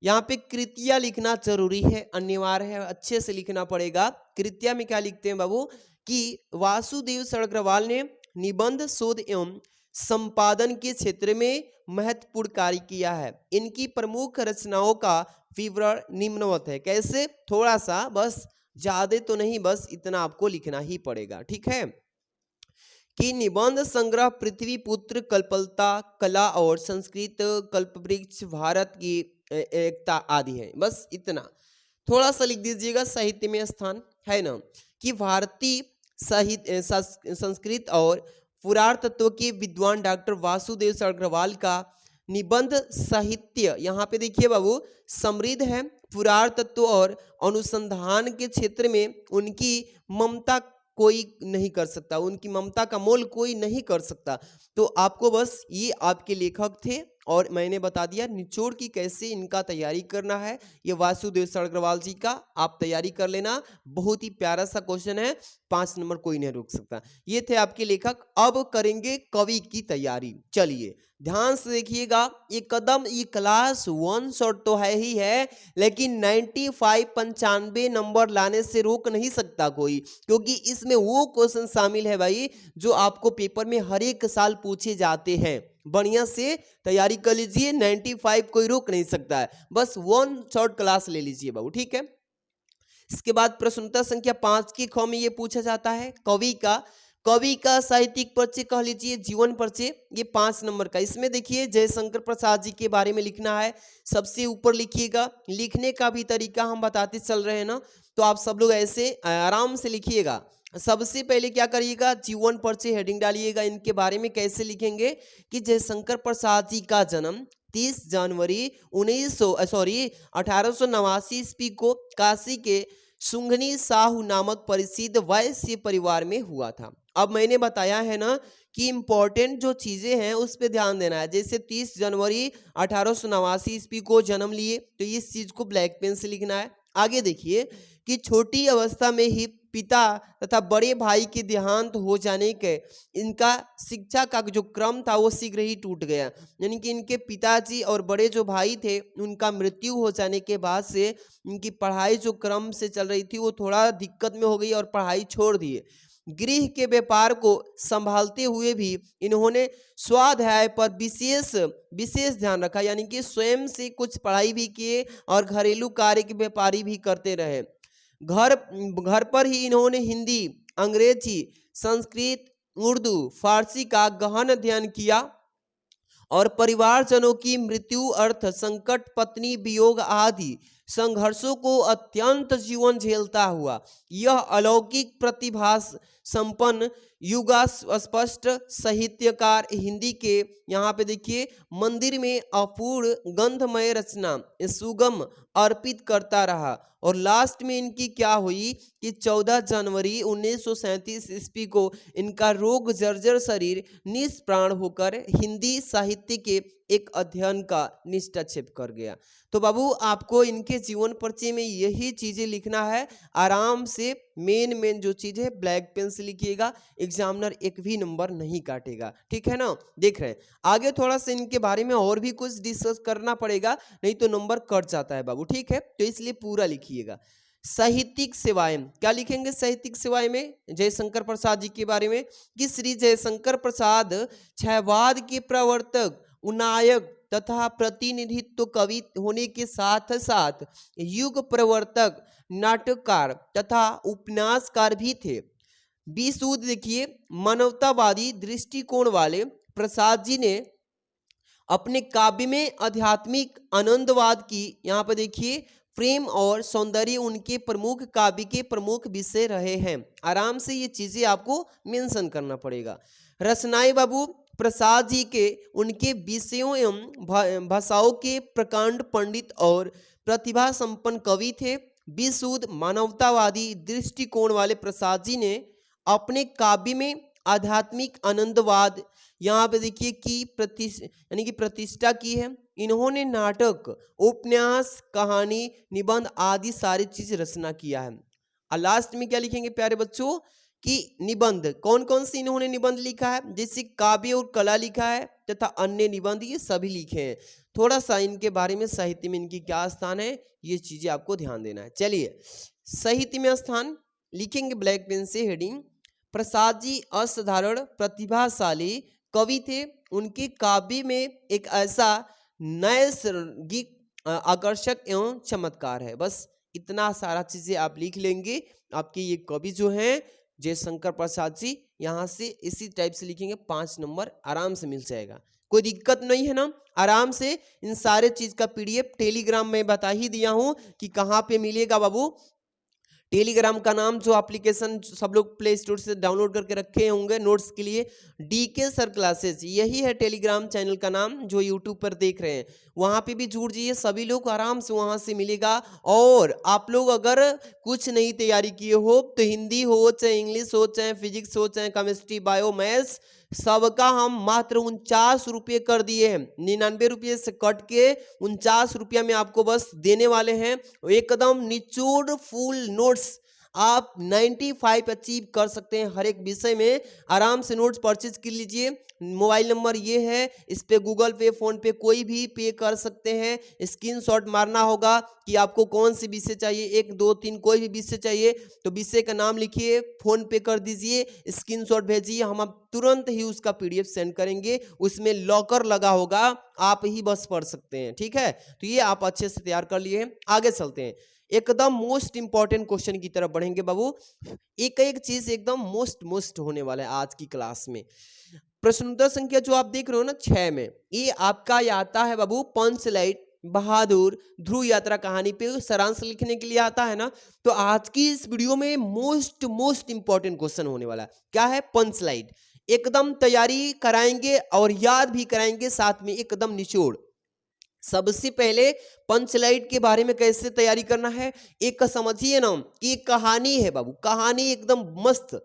यहाँ पे कृतिया लिखना जरूरी है, अनिवार्य है, अच्छे से लिखना पड़ेगा। कृतिया में क्या लिखते हैं बाबू कि वासुदेव सरग्रवाल ने निबंध शोध एवं संपादन के क्षेत्र में महत्वपूर्ण कार्य किया है। इनकी प्रमुख रचनाओं का विवरण निम्नवत है। कैसे? थोड़ा सा, बस ज्यादा तो नहीं, बस इतना आपको लिखना ही पड़ेगा, ठीक है। कि निबंध संग्रह पृथ्वी पुत्र, कल्पलता, कला और संस्कृत, कल्पवृक्ष, भारत की एकता आदि है। बस इतना थोड़ा सा लिख दीजिएगा। साहित्य में स्थान है ना, कि भारतीय साहित्य संस्कृत और पुरातत्व के विद्वान डॉक्टर वासुदेव सरग्रवाल का निबंध साहित्य, यहाँ पे देखिए बाबू, समृद्ध है। पुरातत्व और अनुसंधान के क्षेत्र में उनकी ममता कोई नहीं कर सकता, उनकी ममता का मोल कोई नहीं कर सकता। तो आपको बस ये आपके लेखक थे और मैंने बता दिया निचोड़ की कैसे इनका तैयारी करना है। ये वासुदेव सरग्रवाल जी का आप तैयारी कर लेना, बहुत ही प्यारा सा क्वेश्चन है, 5 नंबर कोई नहीं रोक सकता। ये थे आपके लेखक। अब करेंगे कवि की तैयारी। चलिए ध्यान से देखिएगा, ये कदम ये क्लास 1 शॉर्ट तो है ही है, लेकिन 95 नंबर लाने से रोक नहीं सकता कोई, क्योंकि इसमें वो क्वेश्चन शामिल है भाई जो आपको पेपर में हर एक साल पूछे जाते हैं। बढ़िया से तैयारी कर लीजिए, 95 कोई रोक नहीं सकता है। बस 1 शॉर्ट क्लास ले लीजिए बाबू, ठीक है। इसके बाद प्रश्न उत्तर संख्या 5 की ख में ये पूछा जाता है कवि का साहित्यिक परिचय कह लीजिए, जीवन परिचय, ये 5 नंबर का। इसमें देखिए जयशंकर प्रसाद जी के बारे में लिखना है, सबसे ऊपर लिखिएगा। लिखने का भी तरीका हम बताते चल रहे हैं ना, तो आप सब लोग ऐसे आराम से लिखिएगा। सबसे पहले क्या करिएगा, जीवन परिचय हेडिंग डालिएगा। इनके बारे में कैसे लिखेंगे कि जयशंकर प्रसाद जी का जन्म 30 जनवरी 1889 ईस्वी को काशी के सुंघनी साहू नामक प्रसिद्ध वैश्य परिवार में हुआ था। अब मैंने बताया है ना कि इंपॉर्टेंट जो चीजें हैं उस पे ध्यान देना है। जैसे 30 जनवरी 1889 ईस्वी को जन्म लिए, तो इस चीज को ब्लैक पेन से लिखना है। आगे देखिए कि छोटी अवस्था में ही पिता तथा बड़े भाई के देहांत हो जाने के इनका शिक्षा का जो क्रम था वो शीघ्र ही टूट गया। यानी कि इनके पिताजी और बड़े जो भाई थे उनका मृत्यु हो जाने के बाद से इनकी पढ़ाई जो क्रम से चल रही थी वो थोड़ा दिक्कत में हो गई और पढ़ाई छोड़ दिए। गृह के व्यापार को संभालते हुए भी इन्होंने स्वाध्याय पर विशेष ध्यान रखा, यानी कि स्वयं से कुछ पढ़ाई भी किए और घरेलू कार्य के व्यापारी भी करते रहे। घर पर ही इन्होंने हिंदी, अंग्रेजी, संस्कृत, उर्दू, फारसी का गहन अध्ययन किया और परिवारजनों की मृत्यु, अर्थ संकट, पत्नी वियोग आदि संघर्षों को अत्यंत जीवन झेलता हुआ यह अलौकिक प्रतिभा संपन्न युगा स्पष्ट साहित्यकार हिंदी के, यहाँ पे देखिए, मंदिर में अपूर्ण गंधमय रचना सुगम अर्पित करता रहा। और लास्ट में इनकी क्या हुई कि 14 जनवरी 1937 ईस्वी को इनका रोग जर्जर शरीर निष्प्राण होकर हिंदी साहित्य के एक अध्ययन का निष्ठक्षेप कर गया। तो बाबू आपको इनके जीवन परिचय में यही चीजें लिखना है। आराम से मेन जो चीज है ब्लैक पेन से लिखिएगा, एग्जामिनर एक भी नंबर नहीं काटेगा, ठीक है ना। देख रहे हैं आगे थोड़ा सा इनके बारे में और भी कुछ डिस्कस करना पड़ेगा, नहीं तो नंबर कट जाता है बाबू, ठीक है। तो इसलिए पूरा लिखिएगा। साहित्यिक सेवाएं क्या लिखेंगे साहित्यिक सेवाएं में जयशंकर प्रसाद जी के बारे में कि श्री जयशंकर प्रसाद छायावाद के प्रवर्तक, नायक तथा प्रतिनिधित्व कवि होने के साथ साथ युग प्रवर्तक, नाटककार तथा उपन्यासकार भी थे। विशुद्ध देखिए मानवतावादी दृष्टिकोण वाले प्रसाद जी ने अपने काव्य में आध्यात्मिक आनंदवाद की, यहाँ पर देखिए, प्रेम और सौंदर्य उनके प्रमुख काव्य के प्रमुख विषय रहे हैं। आराम से ये चीजें आपको मेंशन करना पड़ेगा। रचनाएं बाबू प्रसाद जी के उनके विषयों एवं भाषाओं के प्रकांड पंडित और प्रतिभा संपन्न कवि थे। विशुद्ध मानवतावादी दृष्टिकोण वाले प्रसाद जी ने अपने काव्य में आध्यात्मिक आनंदवाद, यहाँ पे देखिए कि प्रतिष्ठा की है। इन्होंने नाटक, उपन्यास, कहानी, निबंध आदि सारी चीज रचना किया है। और लास्ट में क्या लिखेंगे प्यारे बच्चों कि निबंध, कौन कौन से इन्होंने निबंध लिखा है, जैसे काव्य और कला लिखा है तथा अन्य निबंध, ये सभी लिखे हैं। थोड़ा सा इनके बारे में साहित्य में इनकी क्या स्थान है, ये चीजें आपको ध्यान देना है। चलिए, साहित्य में स्थान लिखेंगे ब्लैक पेन से हेडिंग, प्रसाद जी असाधारण प्रतिभाशाली कवि थे। उनके काव्य में एक ऐसा नैसर्गिक आकर्षक एवं चमत्कार है। बस इतना सारा चीजें आप लिख लेंगे, आपके ये कवि जो हैं जयशंकर प्रसाद जी, यहाँ से इसी टाइप से लिखेंगे 5 नंबर आराम से मिल जाएगा, कोई दिक्कत नहीं है ना। आराम से इन सारे चीज का पीडीएफ टेलीग्राम में बता ही दिया हूं कि कहाँ पे मिलेगा बाबू। टेलीग्राम का नाम जो एप्लीकेशन सब लोग प्ले स्टोर से डाउनलोड करके रखे होंगे नोट्स के लिए, डीके सर क्लासेस, यही है टेलीग्राम चैनल का नाम जो यूट्यूब पर देख रहे हैं। वहां पे भी जुड़ जाइए, सभी लोग आराम से वहां से मिलेगा। और आप लोग अगर कुछ नहीं तैयारी किए हो तो हिंदी हो चाहे इंग्लिश हो चाहे फिजिक्स हो चाहे केमिस्ट्री बायो मैथ्स, सबका हम मात्र 49 रुपये कर दिए हैं। 99 रुपये से कट के 49 रुपया में आपको बस देने वाले हैं। एकदम निचोड़ फुल नोट्स, आप 95 अचीव कर सकते हैं हर एक विषय में। आराम से नोट्स परचेज कर लीजिए। मोबाइल नंबर ये है, इस पे गूगल पे फोन पे कोई भी पे कर सकते हैं। स्क्रीनशॉट मारना होगा कि आपको कौन सी विषय चाहिए, 1 2 3 कोई भी विषय चाहिए तो विषय का नाम लिखिए, फोन पे कर दीजिए, स्क्रीनशॉट भेजिए, हम आप तुरंत ही उसका पीडीएफ सेंड करेंगे। उसमें लॉकर लगा होगा, आप ही बस पढ़ सकते हैं, ठीक है। तो ये आप अच्छे से तैयार कर लिए। आगे चलते हैं, एकदम मोस्ट इंपॉर्टेंट क्वेश्चन की तरफ बढ़ेंगे बाबू। एक एक चीज एकदम मोस्ट होने वाला है आज की क्लास में। प्रश्नोत्तर संख्या जो आप देख रहे हो ना 6 में, ये आपका आता है बाबू पंचलाइट बहादुर ध्रुव यात्रा कहानी पे सारांश लिखने के लिए आता है ना। तो आज की इस वीडियो में मोस्ट इंपॉर्टेंट क्वेश्चन होने वाला है। क्या है? पंचलाइट। एकदम तैयारी कराएंगे और याद भी कराएंगे साथ में, एकदम निचोड़। सबसे पहले पंचलाइट के बारे में कैसे तैयारी करना है, एक समझिए ना कि कहानी है बाबू, कहानी एकदम मस्त।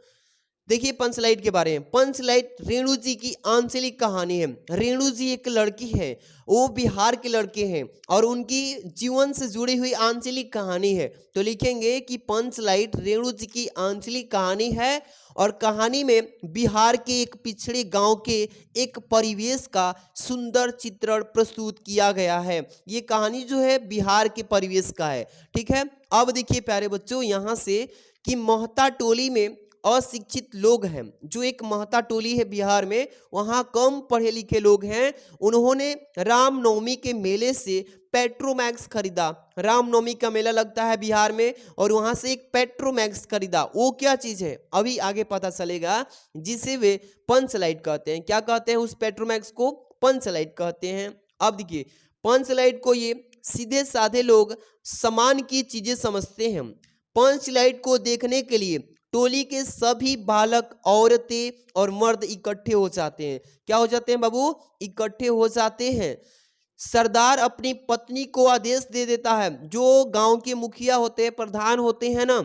देखिए पंचलाइट के बारे में, पंचलाइट रेणु जी की आंचलिक कहानी है। रेणु जी एक लड़की है, वो बिहार के लड़के हैं और उनकी जीवन से जुड़ी हुई आंचलिक कहानी है। तो लिखेंगे कि पंचलाइट रेणु जी की आंचलिक कहानी है और कहानी में बिहार के एक पिछड़े गांव के एक परिवेश का सुंदर चित्रण प्रस्तुत किया गया है। ये कहानी जो है बिहार के परिवेश का है, ठीक है। अब देखिए प्यारे बच्चों, यहाँ से कि महता टोली में अशिक्षित लोग हैं, जो एक महता टोली है बिहार में, वहां कम पढ़े लिखे लोग हैं। उन्होंने रामनवमी के मेले से पेट्रोमैक्स खरीदा। रामनवमी का मेला लगता है बिहार में और वहां से एक पेट्रोमैक्स खरीदा। वो क्या चीज है अभी आगे पता चलेगा, जिसे वे पंचलाइट कहते हैं। क्या कहते हैं उस पेट्रोमैक्स को? पंचलाइट कहते हैं। अब देखिए पंचलाइट को ये सीधे साधे लोग सामान की चीजें समझते हैं। पंचलाइट को देखने के लिए टोली के सभी बालक औरतें और मर्द इकट्ठे हो जाते हैं। क्या हो जाते हैं बाबू? इकट्ठे हो जाते हैं। सरदार अपनी पत्नी को आदेश दे देता है, जो गांव के मुखिया होते हैं, प्रधान होते हैं ना,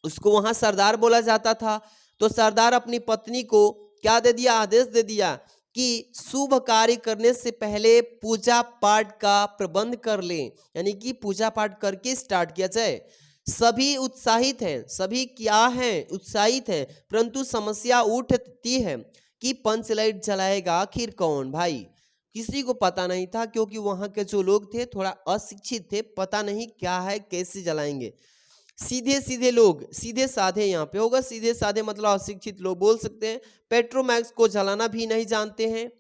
उसको वहां सरदार बोला जाता था। तो सरदार अपनी पत्नी को क्या दे दिया? आदेश दे दिया कि शुभ कार्य करने से पहले पूजा पाठ का प्रबंध कर ले, यानी कि पूजा पाठ करके स्टार्ट किया जाए। सभी उत्साहित हैं, सभी क्या हैं? उत्साहित हैं, परंतु समस्या उठती है कि पंचलाइट जलाएगा आखिर कौन? भाई किसी को पता नहीं था, क्योंकि वहां के जो लोग थे थोड़ा अशिक्षित थे, पता नहीं क्या है कैसे जलाएंगे। सीधे सीधे लोग, सीधे साधे यहाँ पे होगा, सीधे साधे मतलब अशिक्षित लोग बोल सकते हैं। पेट्रोमैक्स को जलाना भी नहीं जानते हैं।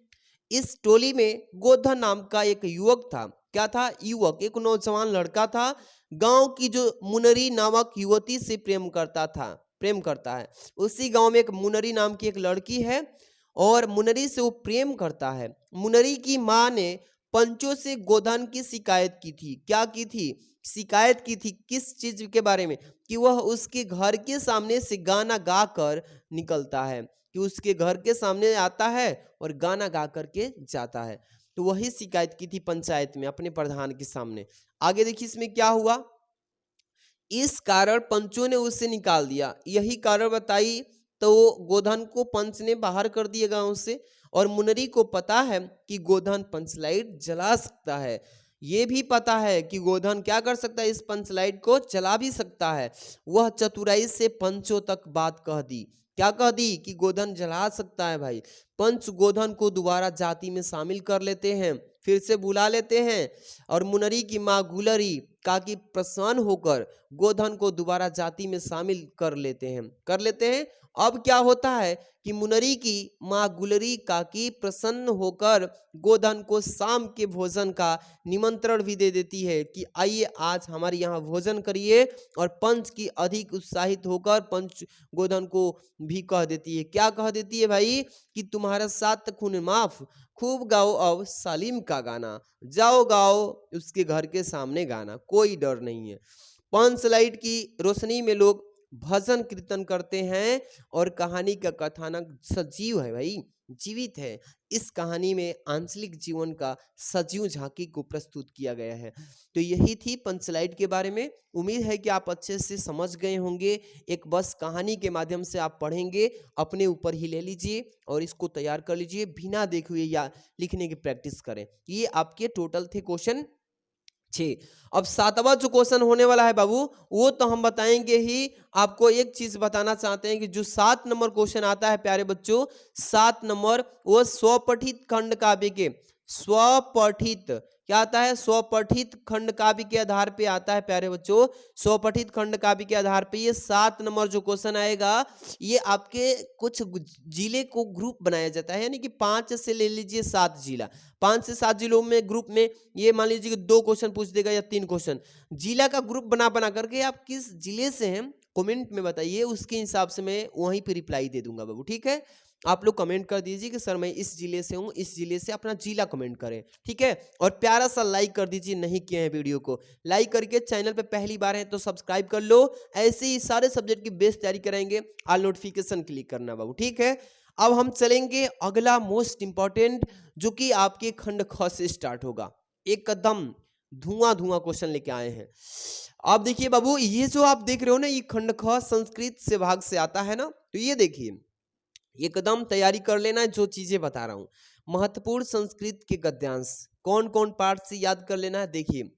इस टोली में गोधन नाम का एक युवक था। क्या था? युवक, एक नौजवान लड़का था। गांव की जो मुनरी नामक युवती से प्रेम करता है। उसी गांव में एक मुनरी नाम की एक लड़की है और मुनरी से वो प्रेम करता है। मुनरी की माँ ने पंचों से गोधन की शिकायत की थी। क्या की थी? शिकायत की थी किस चीज के बारे में? कि वह उसके घर के सामने से गाना गा कर निकलता है, कि उसके घर के सामने आता है और गाना गा करके जाता है। तो वही शिकायत की थी पंचायत में अपने प्रधान के सामने। आगे देखिए इसमें क्या हुआ। इस कारण पंचों ने उसे निकाल दिया। यही कारण बताई तो गोधन को पंच ने बाहर कर दिया गांव से। और मुनरी को पता है कि गोधन पंचलाइट जला सकता है। ये भी पता है कि गोधन क्या कर सकता है? इस पंचलाइट को जला भी सकता है। वह चतुराई से पंचों तक बात कह दी। क्या कह दी? कि गोधन जला सकता है भाई। पंच गोधन को दोबारा जाति में शामिल कर लेते हैं फिर से बुला लेते हैं और मुनरी की माँ गुलरी काकी प्रसन्न होकर गोधन को दोबारा जाति में शामिल कर लेते हैं। अब क्या होता है कि मुनरी की माँ गुलरी काकी प्रसन्न होकर गोधन को शाम के भोजन का निमंत्रण भी दे देती है कि आइए आज हमारे यहाँ भोजन करिए, और पंच की अधिक उत्साहित होकर पंच गोधन को भी कह देती है। क्या कह देती है भाई? कि तुम्हारा साथ खून माफ, खूब गाओ अब सालिम का गाना, जाओ गाओ उसके घर के सामने गाना, कोई डर नहीं है। पंच लाइट की रोशनी में लोग भजन कीर्तन करते हैं और कहानी का कथानक सजीव है भाई, जीवित है। इस कहानी में आंचलिक जीवन का सजीव झांकी को प्रस्तुत किया गया है। तो यही थी पंचलाइट के बारे में। उम्मीद है कि आप अच्छे से समझ गए होंगे। एक बस कहानी के माध्यम से आप पढ़ेंगे, अपने ऊपर ही ले लीजिए और इसको तैयार कर लीजिए, बिना देखे हुए या लिखने की प्रैक्टिस करें। ये आपके टोटल थे क्वेश्चन 6। अब 7वां जो क्वेश्चन होने वाला है बाबू, वो तो हम बताएंगे ही। आपको एक चीज बताना चाहते हैं कि जो 7 नंबर क्वेश्चन आता है प्यारे बच्चों, 7 नंबर वो स्वपठित खंड काव्य के स्वपठित क्या आता है? स्वपठित खंड काव्य के आधार पे आता है प्यारे बच्चों। स्वपठित खंड काव्य के आधार पे ये 7 नंबर जो क्वेश्चन आएगा, ये आपके कुछ जिले को ग्रुप बनाया जाता है, यानी कि 5 से ले लीजिए 7 जिला, 5 से 7 जिलों में ग्रुप में ये मान लीजिए कि 2 क्वेश्चन पूछ देगा या 3 क्वेश्चन। जिला का ग्रुप बना करके आप किस जिले से हैं कमेंट में बताइए, उसके हिसाब से मैं वहीं पे रिप्लाई दे दूंगा बाबू, ठीक है। आप लोग कमेंट कर दीजिए कि सर मैं इस जिले से हूँ, इस जिले से, अपना जिला कमेंट करें, ठीक है। और प्यारा सा लाइक कर दीजिए, नहीं किए हैं वीडियो को लाइक करके, चैनल पे पहली बार है तो सब्सक्राइब कर लो। ऐसे ही सारे सब्जेक्ट की बेस्ट तैयारी कराएंगे, ऑल नोटिफिकेशन क्लिक करना बाबू, ठीक है। अब हम चलेंगे अगला मोस्ट इंपॉर्टेंट, जो कि आपके खंड ख से स्टार्ट होगा। एकदम धुआं क्वेश्चन लेके आए हैं। आप देखिए बाबू, ये जो आप देख रहे हो ना, ये खंड ख संस्कृत से भाग से आता है ना, तो ये देखिए एकदम तैयारी कर लेना जो चीजें बता रहा हूं। महत्वपूर्ण संस्कृत के गद्यांश कौन कौन पार्ट से याद कर लेना है। देखिए,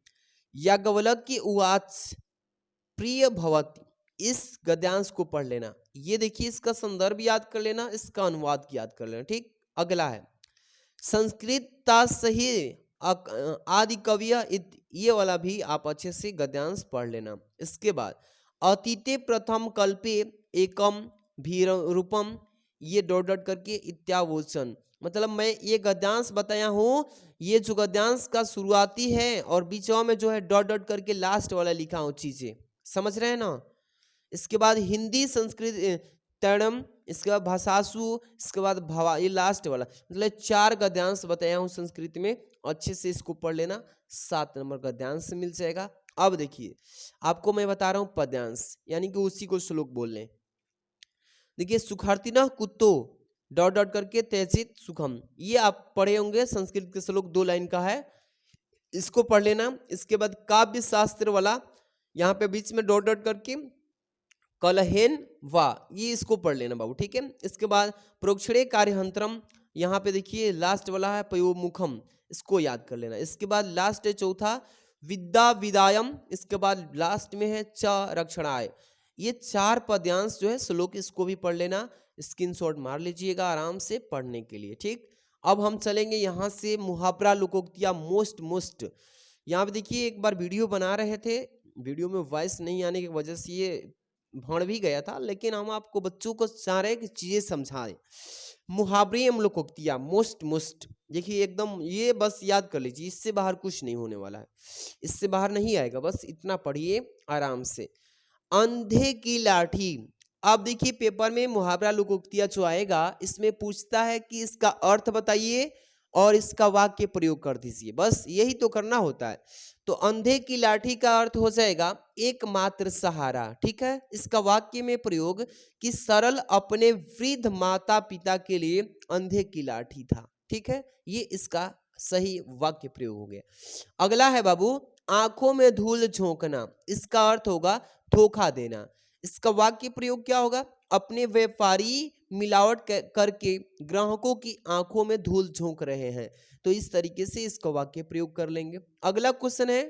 याज्ञवल्क्य उवाच प्रिय भवति, इस गद्यांश को पढ़ लेना। ये देखिए, इसका संदर्भ याद कर लेना, इसका अनुवाद याद कर लेना, ठीक। अगला है संस्कृत सही आदि कवि, ये वाला भी आप अच्छे से गद्यांश पढ़ लेना। इसके बाद अतीते प्रथम कल्पे एकम भीर रूपम, ये डॉट डॉट करके इत्यावोचन, मतलब मैं ये गद्यांश बताया हूँ, ये जो गद्यांश का शुरुआती है और बीचों में जो है डॉट डॉट करके लास्ट वाला लिखा हूँ, चीजें समझ रहे हैं ना। इसके बाद हिंदी संस्कृत तरणम, इसके बाद भाषासु, इसके बाद भवा, ये लास्ट वाला, मतलब 4 गद्यांश बताया हूँ संस्कृत में, अच्छे से इसको पढ़ लेना, 7 नंबर गद्यांश मिल जाएगा। अब देखिए, आपको मैं बता रहा हूँ पद्यांश, यानी कि उसी को श्लोक बोल लें। देखिए, सुखार्तिना कुत्तो डॉट डॉट करके तेजित सुखम, ये आप पढ़े होंगे, संस्कृत के श्लोक 2 लाइन का है, इसको पढ़ लेना। इसके बाद काव्य शास्त्र वाला, यहाँ पे बीच में डॉट डॉट करके कलहेन वा, ये इसको पढ़ लेना बाबू, ठीक है। इसके बाद प्रोक्षणे कार्यहंत्रम, यहाँ पे देखिए लास्ट वाला है पयोमुखम, इसको याद कर लेना। इसके बाद लास्ट है चौथा विद्या विदायम, इसके बाद लास्ट में है च रक्षणाय। ये 4 पद्यांश जो है श्लोक, इसको भी पढ़ लेना, स्क्रीनशॉट मार लीजिएगा आराम से पढ़ने के लिए, ठीक। अब हम चलेंगे यहाँ से मुहावरा लोकोक्तियाँ मोस्ट। यहाँ पे देखिए, एक बार वीडियो बना रहे थे, वीडियो में वॉइस नहीं आने की वजह से ये भड़ भी गया था, लेकिन हम आपको बच्चों को चाह रहे हैं कि चीजें समझाएं। मुहावरे एवं लोकोक्तियाँ मोस्ट, देखिए एकदम ये बस याद कर लीजिए, इससे बाहर कुछ नहीं होने वाला है, इससे बाहर नहीं आएगा, बस इतना पढ़िए आराम से। अंधे की लाठी, अब देखिए पेपर में मुहावरा लोकोक्तियाँ जो आएगा, इसमें पूछता है कि इसका अर्थ बताइए और इसका वाक्य प्रयोग कर दीजिए, बस यही तो करना होता है। तो अंधे की लाठी का अर्थ हो जाएगा एकमात्र सहारा, ठीक है। इसका वाक्य में प्रयोग कि सरल अपने वृद्ध माता पिता के लिए अंधे की लाठी था, ठीक है, ये इसका सही वाक्य प्रयोग हो गया। अगला है बाबू आंखों में धूल झोंकना, इसका अर्थ होगा धोखा देना। इसका वाक्य प्रयोग क्या होगा? अपने व्यापारी मिलावट करके ग्राहकों की आंखों में धूल झोंक रहे हैं, तो इस तरीके से इसका वाक्य प्रयोग कर लेंगे। अगला क्वेश्चन है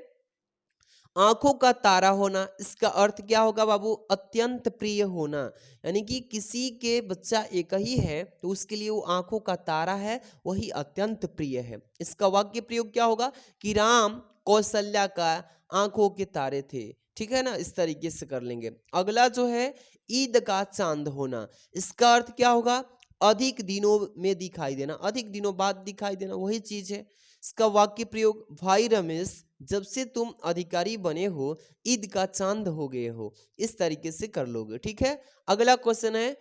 आंखों का तारा होना, इसका अर्थ क्या होगा बाबू? अत्यंत प्रिय होना। यानी कि किसी के बच्चा एक ही है तो उसके लिए वो आंखों का तारा है, वही अत्यंत प्रिय है। इसका वाक्य प्रयोग क्या होगा? कि राम कौशल्या का आंखों के तारे थे। ठीक है ना, इस तरीके से कर लेंगे। अगला जो है ईद का चांद होना, इसका अर्थ क्या होगा? अधिक दिनों में दिखाई देना, अधिक दिनों बाद दिखाई देना, वही चीज है। इसका वाक्य प्रयोग, भाई रमेश जब से तुम अधिकारी बने हो ईद का चांद हो गए हो, इस तरीके से कर लोगे। ठीक है। अगला क्वेश्चन है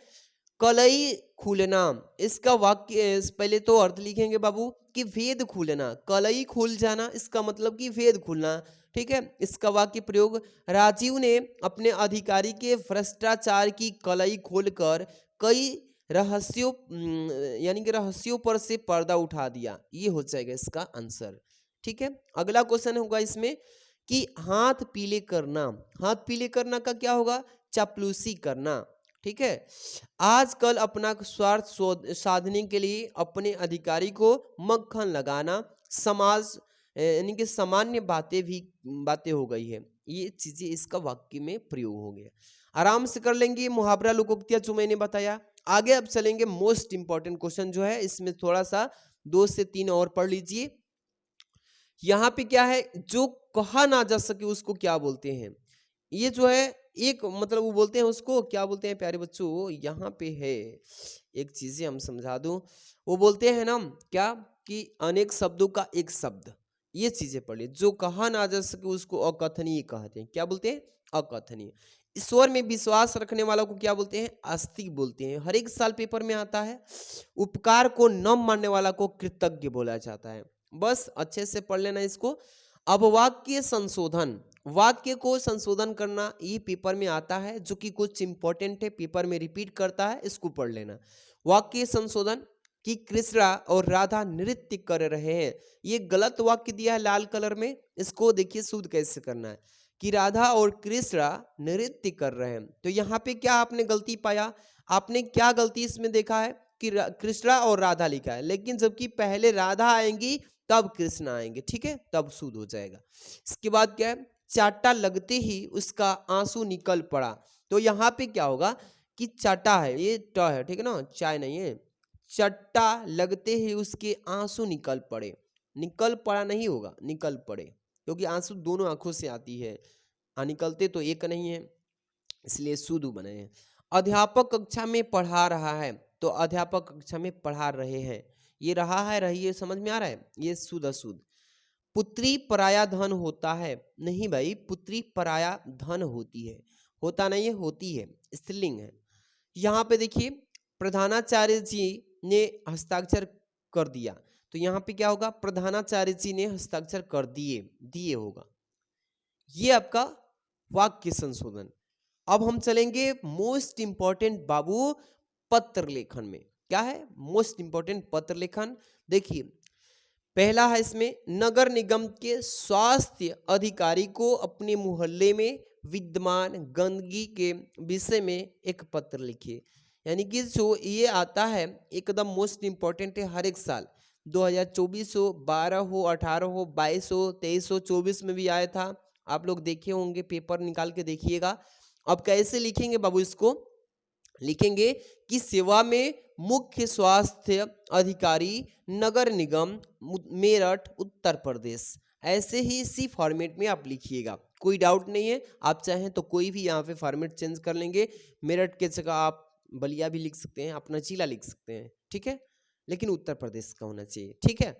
कलई खुलना, इसका वाक्य पहले तो अर्थ लिखेंगे बाबू कि वेद खुलना, कलई खुल जाना, इसका मतलब कि वेद खुलना। ठीक है। इसका वाक्य प्रयोग, राजीव ने अपने अधिकारी के भ्रष्टाचार की कलई खोलकर कई रहस्यों यानी कि रहस्यों पर से पर्दा उठा दिया, ये हो जाएगा इसका आंसर। ठीक है। अगला क्वेश्चन होगा इसमें कि हाथ पीले करना, हाथ पीले करना का क्या होगा? चापलूसी करना। ठीक है। आजकल अपना स्वार्थ साधने के लिए अपने अधिकारी को मक्खन लगाना समाज यानी कि सामान्य बातें हो गई है, ये चीजें इसका वाक्य में प्रयोग हो गया। आराम से कर लेंगे मुहावरा लोकोक्तियां जो मैंने बताया। आगे अब चलेंगे मोस्ट इंपॉर्टेंट क्वेश्चन जो है, इसमें थोड़ा सा 2 से 3 और पढ़ लीजिए। यहाँ पे क्या है? जो कहा ना जा सके उसको क्या बोलते हैं? ये जो है एक मतलब वो बोलते हैं, उसको क्या बोलते हैं प्यारे बच्चों? यहाँ पे है एक चीजें हम समझा दूं, वो बोलते हैं ना क्या कि अनेक शब्दों का एक शब्द, ये चीजें पढ़ ली। जो कहा ना जा सके उसको अकथनीय कहते हैं। क्या बोलते हैं? अकथनीय। ईश्वर में विश्वास रखने वालों को क्या बोलते हैं? आस्तिक बोलते हैं। हर एक साल पेपर में आता है। उपकार को न मानने वाला को कृतज्ञ बोला जाता है। बस अच्छे से पढ़ लेना इसको। अब वाक्य संशोधन, वाक्य को संशोधन करना ये पेपर में आता है, जो कि कुछ इंपॉर्टेंट है, पेपर में रिपीट करता है, इसको पढ़ लेना। वाक्य संशोधन कि कृष्णा और राधा नृत्य कर रहे हैं, ये गलत वाक्य दिया है लाल कलर में, इसको देखिए शुद्ध कैसे करना है कि राधा और कृष्णा नृत्य कर रहे हैं। तो यहाँ पे क्या आपने गलती पाया? आपने क्या गलती इसमें देखा है कि कृष्णा और राधा लिखा है, लेकिन जबकि पहले राधा आएंगी तब कृष्ण आएंगे। ठीक है, तब शुद्ध हो जाएगा। इसके बाद क्या है? चाटा लगते ही उसका आंसू निकल पड़ा, तो यहाँ पे क्या होगा कि चाटा है, ये ट है, ठीक है ना, चाय नहीं है। चट्टा लगते ही उसके आंसू निकल पड़े, निकल पड़ा नहीं होगा, निकल पड़े, क्योंकि आंसू दोनों आंखों से आती है, निकलते तो एक नहीं है, इसलिए शुद्ध बने हैं। अध्यापक कक्षा में पढ़ा रहा है, तो अध्यापक कक्षा में पढ़ा रहे हैं, ये रहा है रही है, समझ में आ रहा है? ये शुद्ध अशुद्ध। पुत्री पराया धन होता है, नहीं भाई, पुत्री पराया धन होती है, होता नहीं है, होती है, स्त्रीलिंग है। यहाँ पे देखिए प्रधानाचार्य जी ने हस्ताक्षर कर दिया, तो यहाँ पे क्या होगा? प्रधानाचार्य जी ने हस्ताक्षर कर दिए, दिए होगा। ये आपका वाक्य संशोधन। अब हम चलेंगे मोस्ट इंपॉर्टेंट बाबू पत्र लेखन में। क्या है मोस्ट इंपॉर्टेंट पत्र लेखन? देखिए पहला है इसमें, नगर निगम के स्वास्थ्य अधिकारी को अपने मोहल्ले में विद्यमान गंदगी के विषय में एक पत्र लिखिए। यानी कि जो ये आता है एकदम मोस्ट इंपॉर्टेंट है, हर एक साल 2024 हो, 12 हो, 18 हो, 22 हो, 23 हो, 24 में भी आया था, आप लोग देखे होंगे, पेपर निकाल के देखिएगा। अब कैसे लिखेंगे बाबू? इसको लिखेंगे कि सेवा में मुख्य स्वास्थ्य अधिकारी नगर निगम मेरठ उत्तर प्रदेश, ऐसे ही इसी फॉर्मेट में आप लिखिएगा, कोई डाउट नहीं है। आप चाहें तो कोई भी यहाँ पे फॉर्मेट चेंज कर लेंगे, मेरठ के जगह आप बलिया भी लिख सकते हैं, अपना जिला लिख सकते हैं, ठीक है, लेकिन उत्तर प्रदेश का होना चाहिए। ठीक है।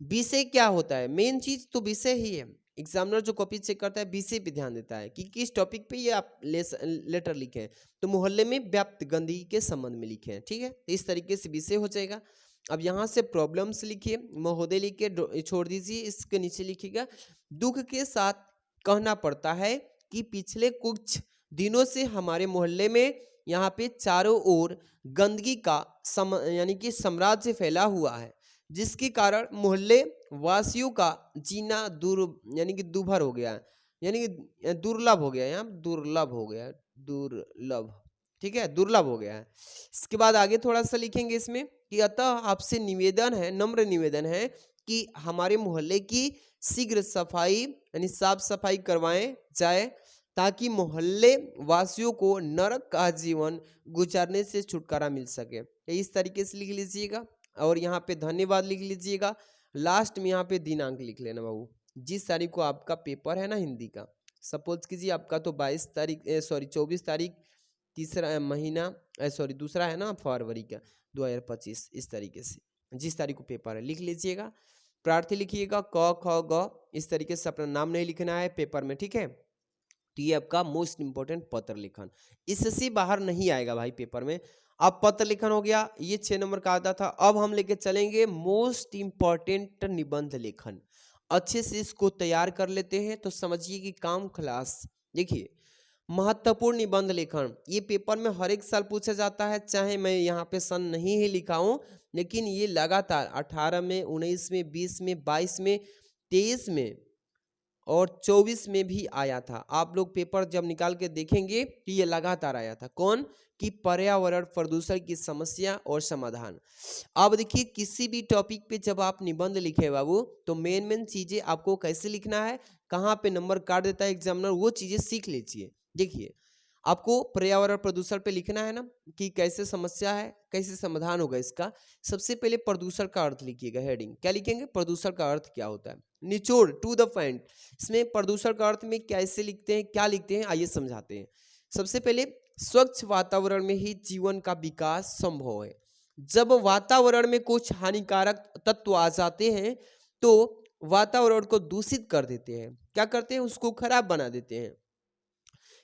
विषय क्या होता है? मेन चीज तो विषय ही है। एग्जामिनर जो कॉपी चेक करता है विषय पे ध्यान देता है कि किस टॉपिक पे ये आप लेटर लिखे हैं, तो मोहल्ले में व्याप्त गंदगी के संबंध में लिखे हैं। ठीक है, तो इस तरीके से विषय हो जाएगा। अब यहाँ से प्रॉब्लम्स लिखिए, महोदय लिख के छोड़ दीजिए, इसके नीचे लिखिएगा दुख के साथ कहना पड़ता है कि पिछले कुछ दिनों से हमारे मोहल्ले में यहाँ पे चारों ओर गंदगी का यानी कि साम्राज्य फैला हुआ है, जिसके कारण मोहल्ले वासियों का जीना यानी कि दुभर हो गया है, यानी कि दुर्लभ हो गया है, यहाँ दुर्लभ हो गया है, दुर्लभ, ठीक है, दुर्लभ हो गया है। इसके बाद आगे थोड़ा सा लिखेंगे इसमें कि अतः आपसे निवेदन है, नम्र निवेदन है कि हमारे मोहल्ले की शीघ्र सफाई यानी साफ सफाई करवाएं जाए ताकि मोहल्ले वासियों को नरक का जीवन गुजारने से छुटकारा मिल सके। इस तरीके से लिख लीजिएगा और यहाँ पे धन्यवाद लिख लीजिएगा। लास्ट में यहाँ पे दिनांक लिख लेना बाबू, जिस तारीख को आपका पेपर है ना हिंदी का। सपोज कीजिए आपका तो 24 तारीख तीसरा महीना दूसरा है ना फरवरी का 2025, इस तरीके से जिस तारीख को पेपर है लिख लीजिएगा। प्रार्थी लिखिएगा क ख ग, इस तरीके से अपना नाम नहीं लिखना है पेपर में, ठीक है। तो ये आपका मोस्ट इंपोर्टेंट पत्र लेखन, इससे बाहर नहीं आएगा भाई पेपर में। अब पत्र लेखन हो गया, ये 6 नंबर का आता था। अब हम लेके चलेंगे मोस्ट इंपॉर्टेंट निबंध लेखन। अच्छे से इसको तैयार कर लेते हैं तो समझिए कि काम खलास। देखिए महत्वपूर्ण निबंध लेखन, ये पेपर में हर एक साल पूछा जाता है, चाहे मैं यहाँ पे सन नहीं ही लिखा हूँ, लेकिन ये लगातार 18 में, 19 में, 20 में, 22 में, 23 में और 24 में भी आया था। आप लोग पेपर जब निकाल के देखेंगे कि ये लगातार आया था। कौन कि पर्यावरण प्रदूषण की समस्या और समाधान। अब देखिए किसी भी टॉपिक पे जब आप निबंध लिखे बाबू तो मेन चीजें आपको कैसे लिखना है, कहाँ पे नंबर काट देता है एग्जामिनर, वो चीजें सीख लीजिए। देखिए आपको पर्यावरण प्रदूषण पे लिखना है ना कि कैसे समस्या है, कैसे समाधान होगा इसका। सबसे पहले प्रदूषण का अर्थ लिखिएगा, हेडिंग क्या लिखेंगे, प्रदूषण का अर्थ क्या होता है, निचोड़ टू द पॉइंट। इसमें प्रदूषण का अर्थ में कैसे लिखते हैं, क्या लिखते हैं, आइए समझाते हैं। सबसे पहले स्वच्छ वातावरण में ही जीवन का विकास संभव है। जब वातावरण में कुछ हानिकारक तत्व आ जाते हैं तो वातावरण को दूषित कर देते हैं, क्या करते हैं, उसको खराब बना देते हैं।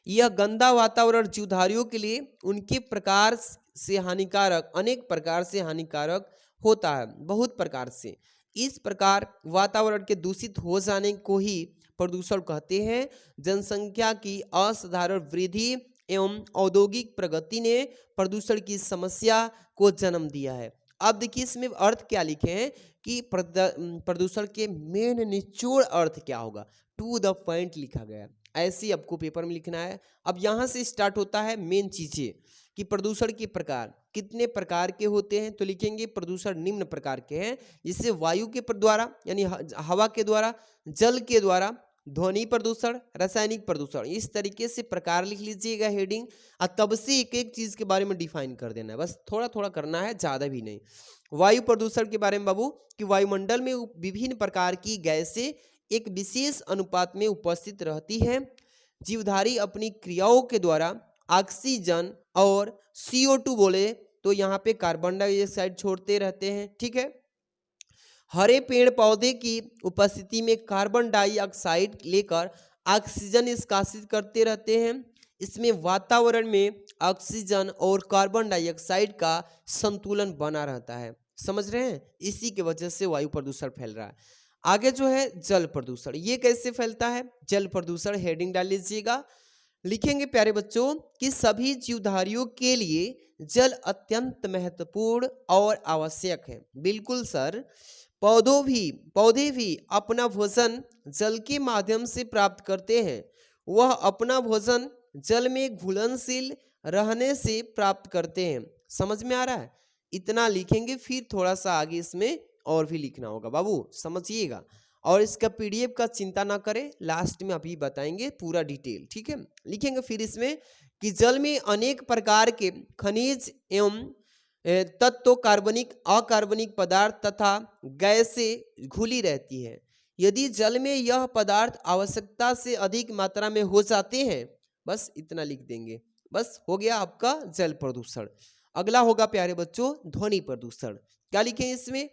यह गंदा वातावरण जीवधारियों के लिए उनके प्रकार से हानिकारक, अनेक प्रकार से हानिकारक होता है, बहुत प्रकार से। इस प्रकार वातावरण के दूषित हो जाने को ही प्रदूषण कहते हैं। जनसंख्या की असाधारण वृद्धि एवं औद्योगिक प्रगति ने प्रदूषण की समस्या को जन्म दिया है। अब देखिए इसमें अर्थ क्या लिखे हैं कि प्रदूषण के मेन निचोड़ अर्थ क्या होगा, टू द पॉइंट लिखा गया है। ऐसे आपको पेपर में लिखना है। अब यहाँ से स्टार्ट होता है मेन चीजें कि प्रदूषण के प्रकार कितने प्रकार के होते हैं, तो लिखेंगे प्रदूषण निम्न प्रकार के हैं, जिससे वायु के द्वारा यानी हवा के द्वारा, जल के द्वारा, ध्वनि प्रदूषण, रासायनिक प्रदूषण, इस तरीके से प्रकार लिख लीजिएगा हेडिंग। और तब से एक एक चीज के बारे में डिफाइन कर देना है, बस थोड़ा थोड़ा करना है, ज्यादा भी नहीं। वायु प्रदूषण के बारे में बाबू कि वायुमंडल में विभिन्न प्रकार की गैसें एक विशेष अनुपात में उपस्थित रहती है। जीवधारी अपनी क्रियाओं के द्वारा ऑक्सीजन और CO2 बोले तो यहाँ पे कार्बन डाइऑक्साइड छोड़ते रहते हैं, ठीक है। हरे पेड़ पौधे की उपस्थिति में कार्बन डाइऑक्साइड लेकर ऑक्सीजन निष्कासित करते रहते हैं। इसमें वातावरण में ऑक्सीजन और कार्बन डाइऑक्साइड का संतुलन बना रहता है, समझ रहे हैं। इसी के वजह से वायु प्रदूषण फैल रहा है। आगे जो है जल प्रदूषण, ये कैसे फैलता है, जल प्रदूषण हेडिंग डाल लीजिएगा। लिखेंगे प्यारे बच्चों कि सभी जीवधारियों के लिए जल अत्यंत महत्वपूर्ण और आवश्यक है। बिल्कुल सर, पौधे भी अपना भोजन जल के माध्यम से प्राप्त करते हैं। वह अपना भोजन जल में घुलनशील रहने से प्राप्त करते हैं। समझ में आ रहा है, इतना लिखेंगे, फिर थोड़ा सा आगे इसमें और भी लिखना होगा बाबू, समझिएगा। और इसका PDF का चिंता ना करें, लास्ट में अभी बताएंगे पूरा डिटेल, ठीक है। लिखेंगे फिर इसमें कि जल में अनेक प्रकार के खनिज एवं तत्व, कार्बनिक, अकार्बनिक पदार्थ तथा गैसें घुली रहती है। यदि जल में यह पदार्थ आवश्यकता से अधिक मात्रा में हो जाते हैं, बस इतना लिख देंगे, बस हो गया आपका जल प्रदूषण। अगला होगा प्यारे बच्चों ध्वनि प्रदूषण। क्या लिखें इसमें,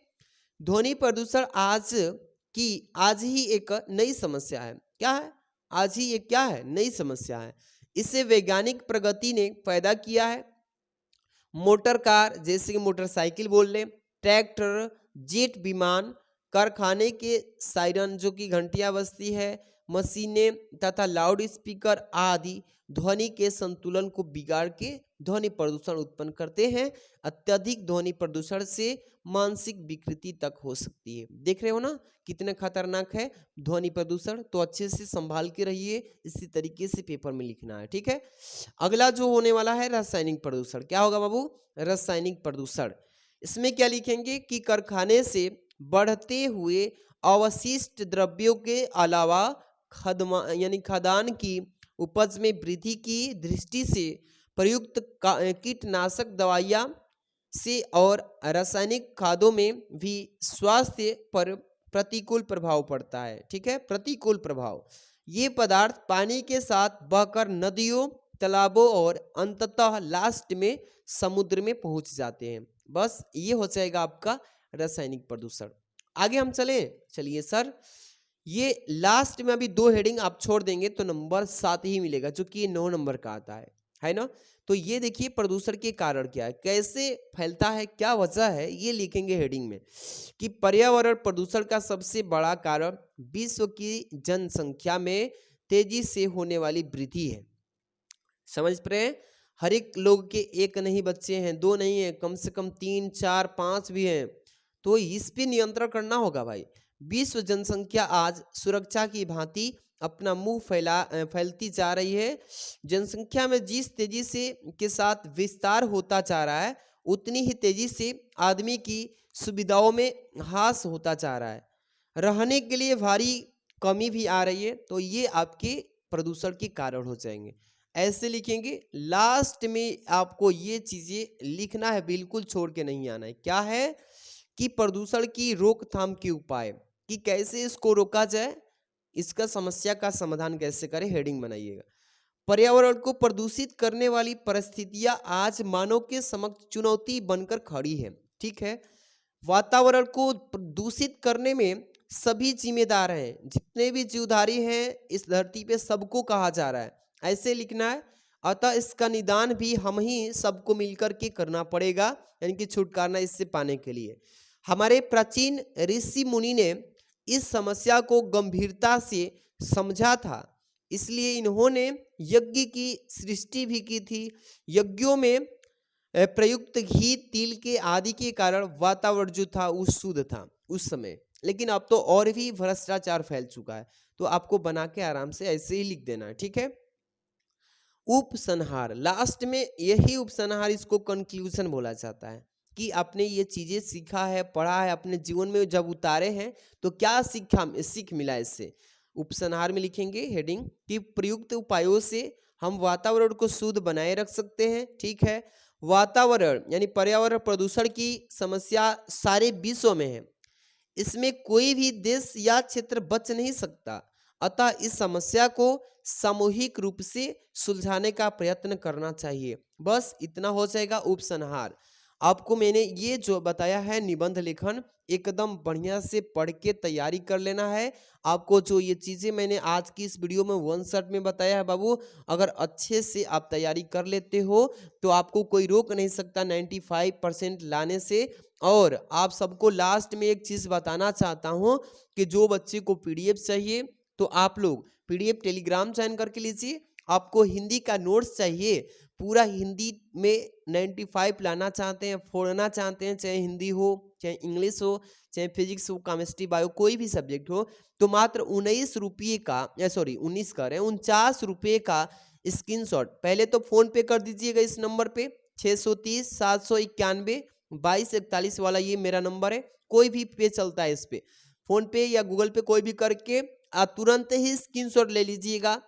ध्वनि प्रदूषण आज ही एक नई समस्या है। क्या है, आज ही एक क्या है, नई समस्या है। इसे वैज्ञानिक प्रगति ने पैदा किया है। मोटर कार जैसे कि मोटरसाइकिल बोल लें, ट्रैक्टर, जेट विमान, कारखाने के सायरन जो कि घंटियां बजती है, मशीनें तथा लाउड स्पीकर आदि ध्वनि के संतुलन को बिगाड़ के ध्वनि प्रदूषण उत्पन्न करते हैं। अत्यधिक ध्वनि प्रदूषण से मानसिक विकृति तक हो सकती है। देख रहे हो ना कितने खतरनाक है ध्वनि प्रदूषण, तो अच्छे से संभाल के रहिए, इसी तरीके से पेपर में लिखना है, ठीक है। अगला जो होने वाला है रासायनिक प्रदूषण। क्या होगा बाबू, रासायनिक प्रदूषण। इसमें क्या लिखेंगे कि कारखाने से बढ़ते हुए अवशिष्ट द्रव्यों के अलावा खदान की उपज में वृद्धि की दृष्टि से प्रयुक्त कीटनाशक दवाइयाँ से और रासायनिक खादों में भी स्वास्थ्य पर प्रतिकूल प्रभाव पड़ता है। ठीक है, प्रतिकूल प्रभाव। ये पदार्थ पानी के साथ बहकर नदियों, तालाबों और अंततः लास्ट में समुद्र में पहुंच जाते हैं। बस ये हो जाएगा आपका रासायनिक प्रदूषण। आगे हम चलिए सर, ये लास्ट में अभी 2 हेडिंग आप छोड़ देंगे तो नंबर 7 ही मिलेगा, जो कि 9 नंबर का आता है ना। तो ये देखिए प्रदूषण के कारण क्या है, कैसे फैलता है, क्या वजह है, ये लिखेंगे हेडिंग में कि पर्यावरण प्रदूषण का सबसे बड़ा कारण विश्व की जनसंख्या में तेजी से होने वाली वृद्धि है। समझ पा रहे हैं? हर एक लोग के एक नहीं बच्चे हैं, 2 नहीं है, कम से कम 3, 4, 5 भी हैं। तो इस पे नियंत्रण करना होगा भाई। विश्व जनसंख्या आज सुरक्षा की भांति अपना मुंह फैलती जा रही है। जनसंख्या में जिस तेजी से के साथ विस्तार होता जा रहा है, उतनी ही तेजी से आदमी की सुविधाओं में ह्रास होता जा रहा है। रहने के लिए भारी कमी भी आ रही है। तो ये आपके प्रदूषण के कारण हो जाएंगे। ऐसे लिखेंगे। लास्ट में आपको ये चीजें लिखना है, बिल्कुल छोड़ के नहीं आना है। क्या है कि प्रदूषण की रोकथाम के उपाय, कि कैसे इसको रोका जाए, इसका समस्या का समाधान कैसे करें, हेडिंग बनाइएगा। पर्यावरण को प्रदूषित करने वाली परिस्थितियां आज मानव के समक्ष चुनौती बनकर खड़ी है। ठीक है, वातावरण को दूषित करने में सभी जिम्मेदार हैं, जितने भी जीवधारी हैं इस धरती पे सबको कहा जा रहा है, ऐसे लिखना है। अतः इसका निदान भी हम ही सबको मिलकर के करना पड़ेगा, यानी कि छुटकारा इससे पाने के लिए। हमारे प्राचीन ऋषि मुनि ने इस समस्या को गंभीरता से समझा था, इसलिए इन्होंने यज्ञ की सृष्टि भी की थी। यज्ञों में प्रयुक्त घी, तिल के आदि के कारण वातावरण जो था वो शुद्ध था उस समय। लेकिन अब तो और भी भ्रष्टाचार फैल चुका है। तो आपको बना के आराम से ऐसे ही लिख देना है। ठीक है, उपसंहार। लास्ट में यही उपसंहार, इसको कंक्लूजन बोला जाता है कि आपने ये चीजें सीखा है, पढ़ा है, अपने जीवन में जब उतारे हैं तो क्या सीख मिला इससे। उपसंहार में लिखेंगे हेडिंग कि प्रयुक्त उपायों से हम वातावरण को शुद्ध बनाए रख सकते हैं। ठीक है, वातावरण यानी पर्यावरण प्रदूषण की समस्या सारे विश्व में है, इसमें कोई भी देश या क्षेत्र बच नहीं सकता। अतः इस समस्या को सामूहिक रूप से सुलझाने का प्रयत्न करना चाहिए। बस इतना हो जाएगा उपसंहार। आपको मैंने ये जो बताया है निबंध लेखन, एकदम बढ़िया से पढ़ के तैयारी कर लेना है। आपको जो ये चीज़ें मैंने आज की इस वीडियो में 1 शॉट में बताया है बाबू, अगर अच्छे से आप तैयारी कर लेते हो तो आपको कोई रोक नहीं सकता 95% लाने से। और आप सबको लास्ट में एक चीज़ बताना चाहता हूँ कि जो बच्चे को PDF चाहिए तो आप लोग PDF टेलीग्राम ज्वाइन करके लीजिए। आपको हिंदी का नोट्स चाहिए, पूरा हिंदी में 95 लाना चाहते हैं, फोड़ना चाहते हैं, चाहे हिंदी हो, चाहे इंग्लिश हो, चाहे फिजिक्स हो, केमिस्ट्री, बायो, कोई भी सब्जेक्ट हो, तो मात्र 19 रुपये का, या सॉरी 19 कर रहे हैं, 49 रुपये का स्क्रीनशॉट पहले तो फोन पे कर दीजिएगा इस नंबर पे 630 791 2241 वाला, ये मेरा नंबर है। कोई भी पे चलता है इस पे, फोन पे या गूगल पे कोई भी करके आप तुरंत ही स्क्रीनशॉट ले लीजिएगा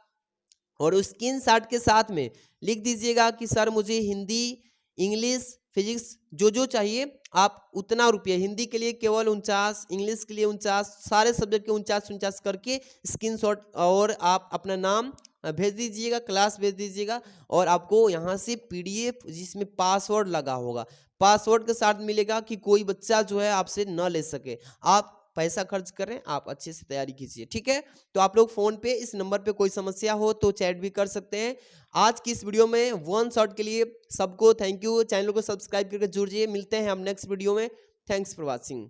और उस स्क्रीनशॉट के साथ में लिख दीजिएगा कि सर मुझे हिंदी, इंग्लिश, फिजिक्स जो चाहिए आप उतना रुपये, हिंदी के लिए केवल 49, इंग्लिश के लिए 49, सारे सब्जेक्ट के 49 करके स्क्रीनशॉट, और आप अपना नाम भेज दीजिएगा, क्लास भेज दीजिएगा, और आपको यहाँ से PDF जिसमें पासवर्ड लगा होगा, पासवर्ड के साथ मिलेगा कि कोई बच्चा जो है आपसे न ले सके। आप पैसा खर्च करें, आप अच्छे से तैयारी कीजिए। ठीक है, तो आप लोग फोन पे इस नंबर पे कोई समस्या हो तो चैट भी कर सकते हैं। आज की इस वीडियो में 1 शॉट के लिए सबको थैंक यू। चैनल को सब्सक्राइब करके जुड़िए। मिलते हैं हम नेक्स्ट वीडियो में। Thanks for watching.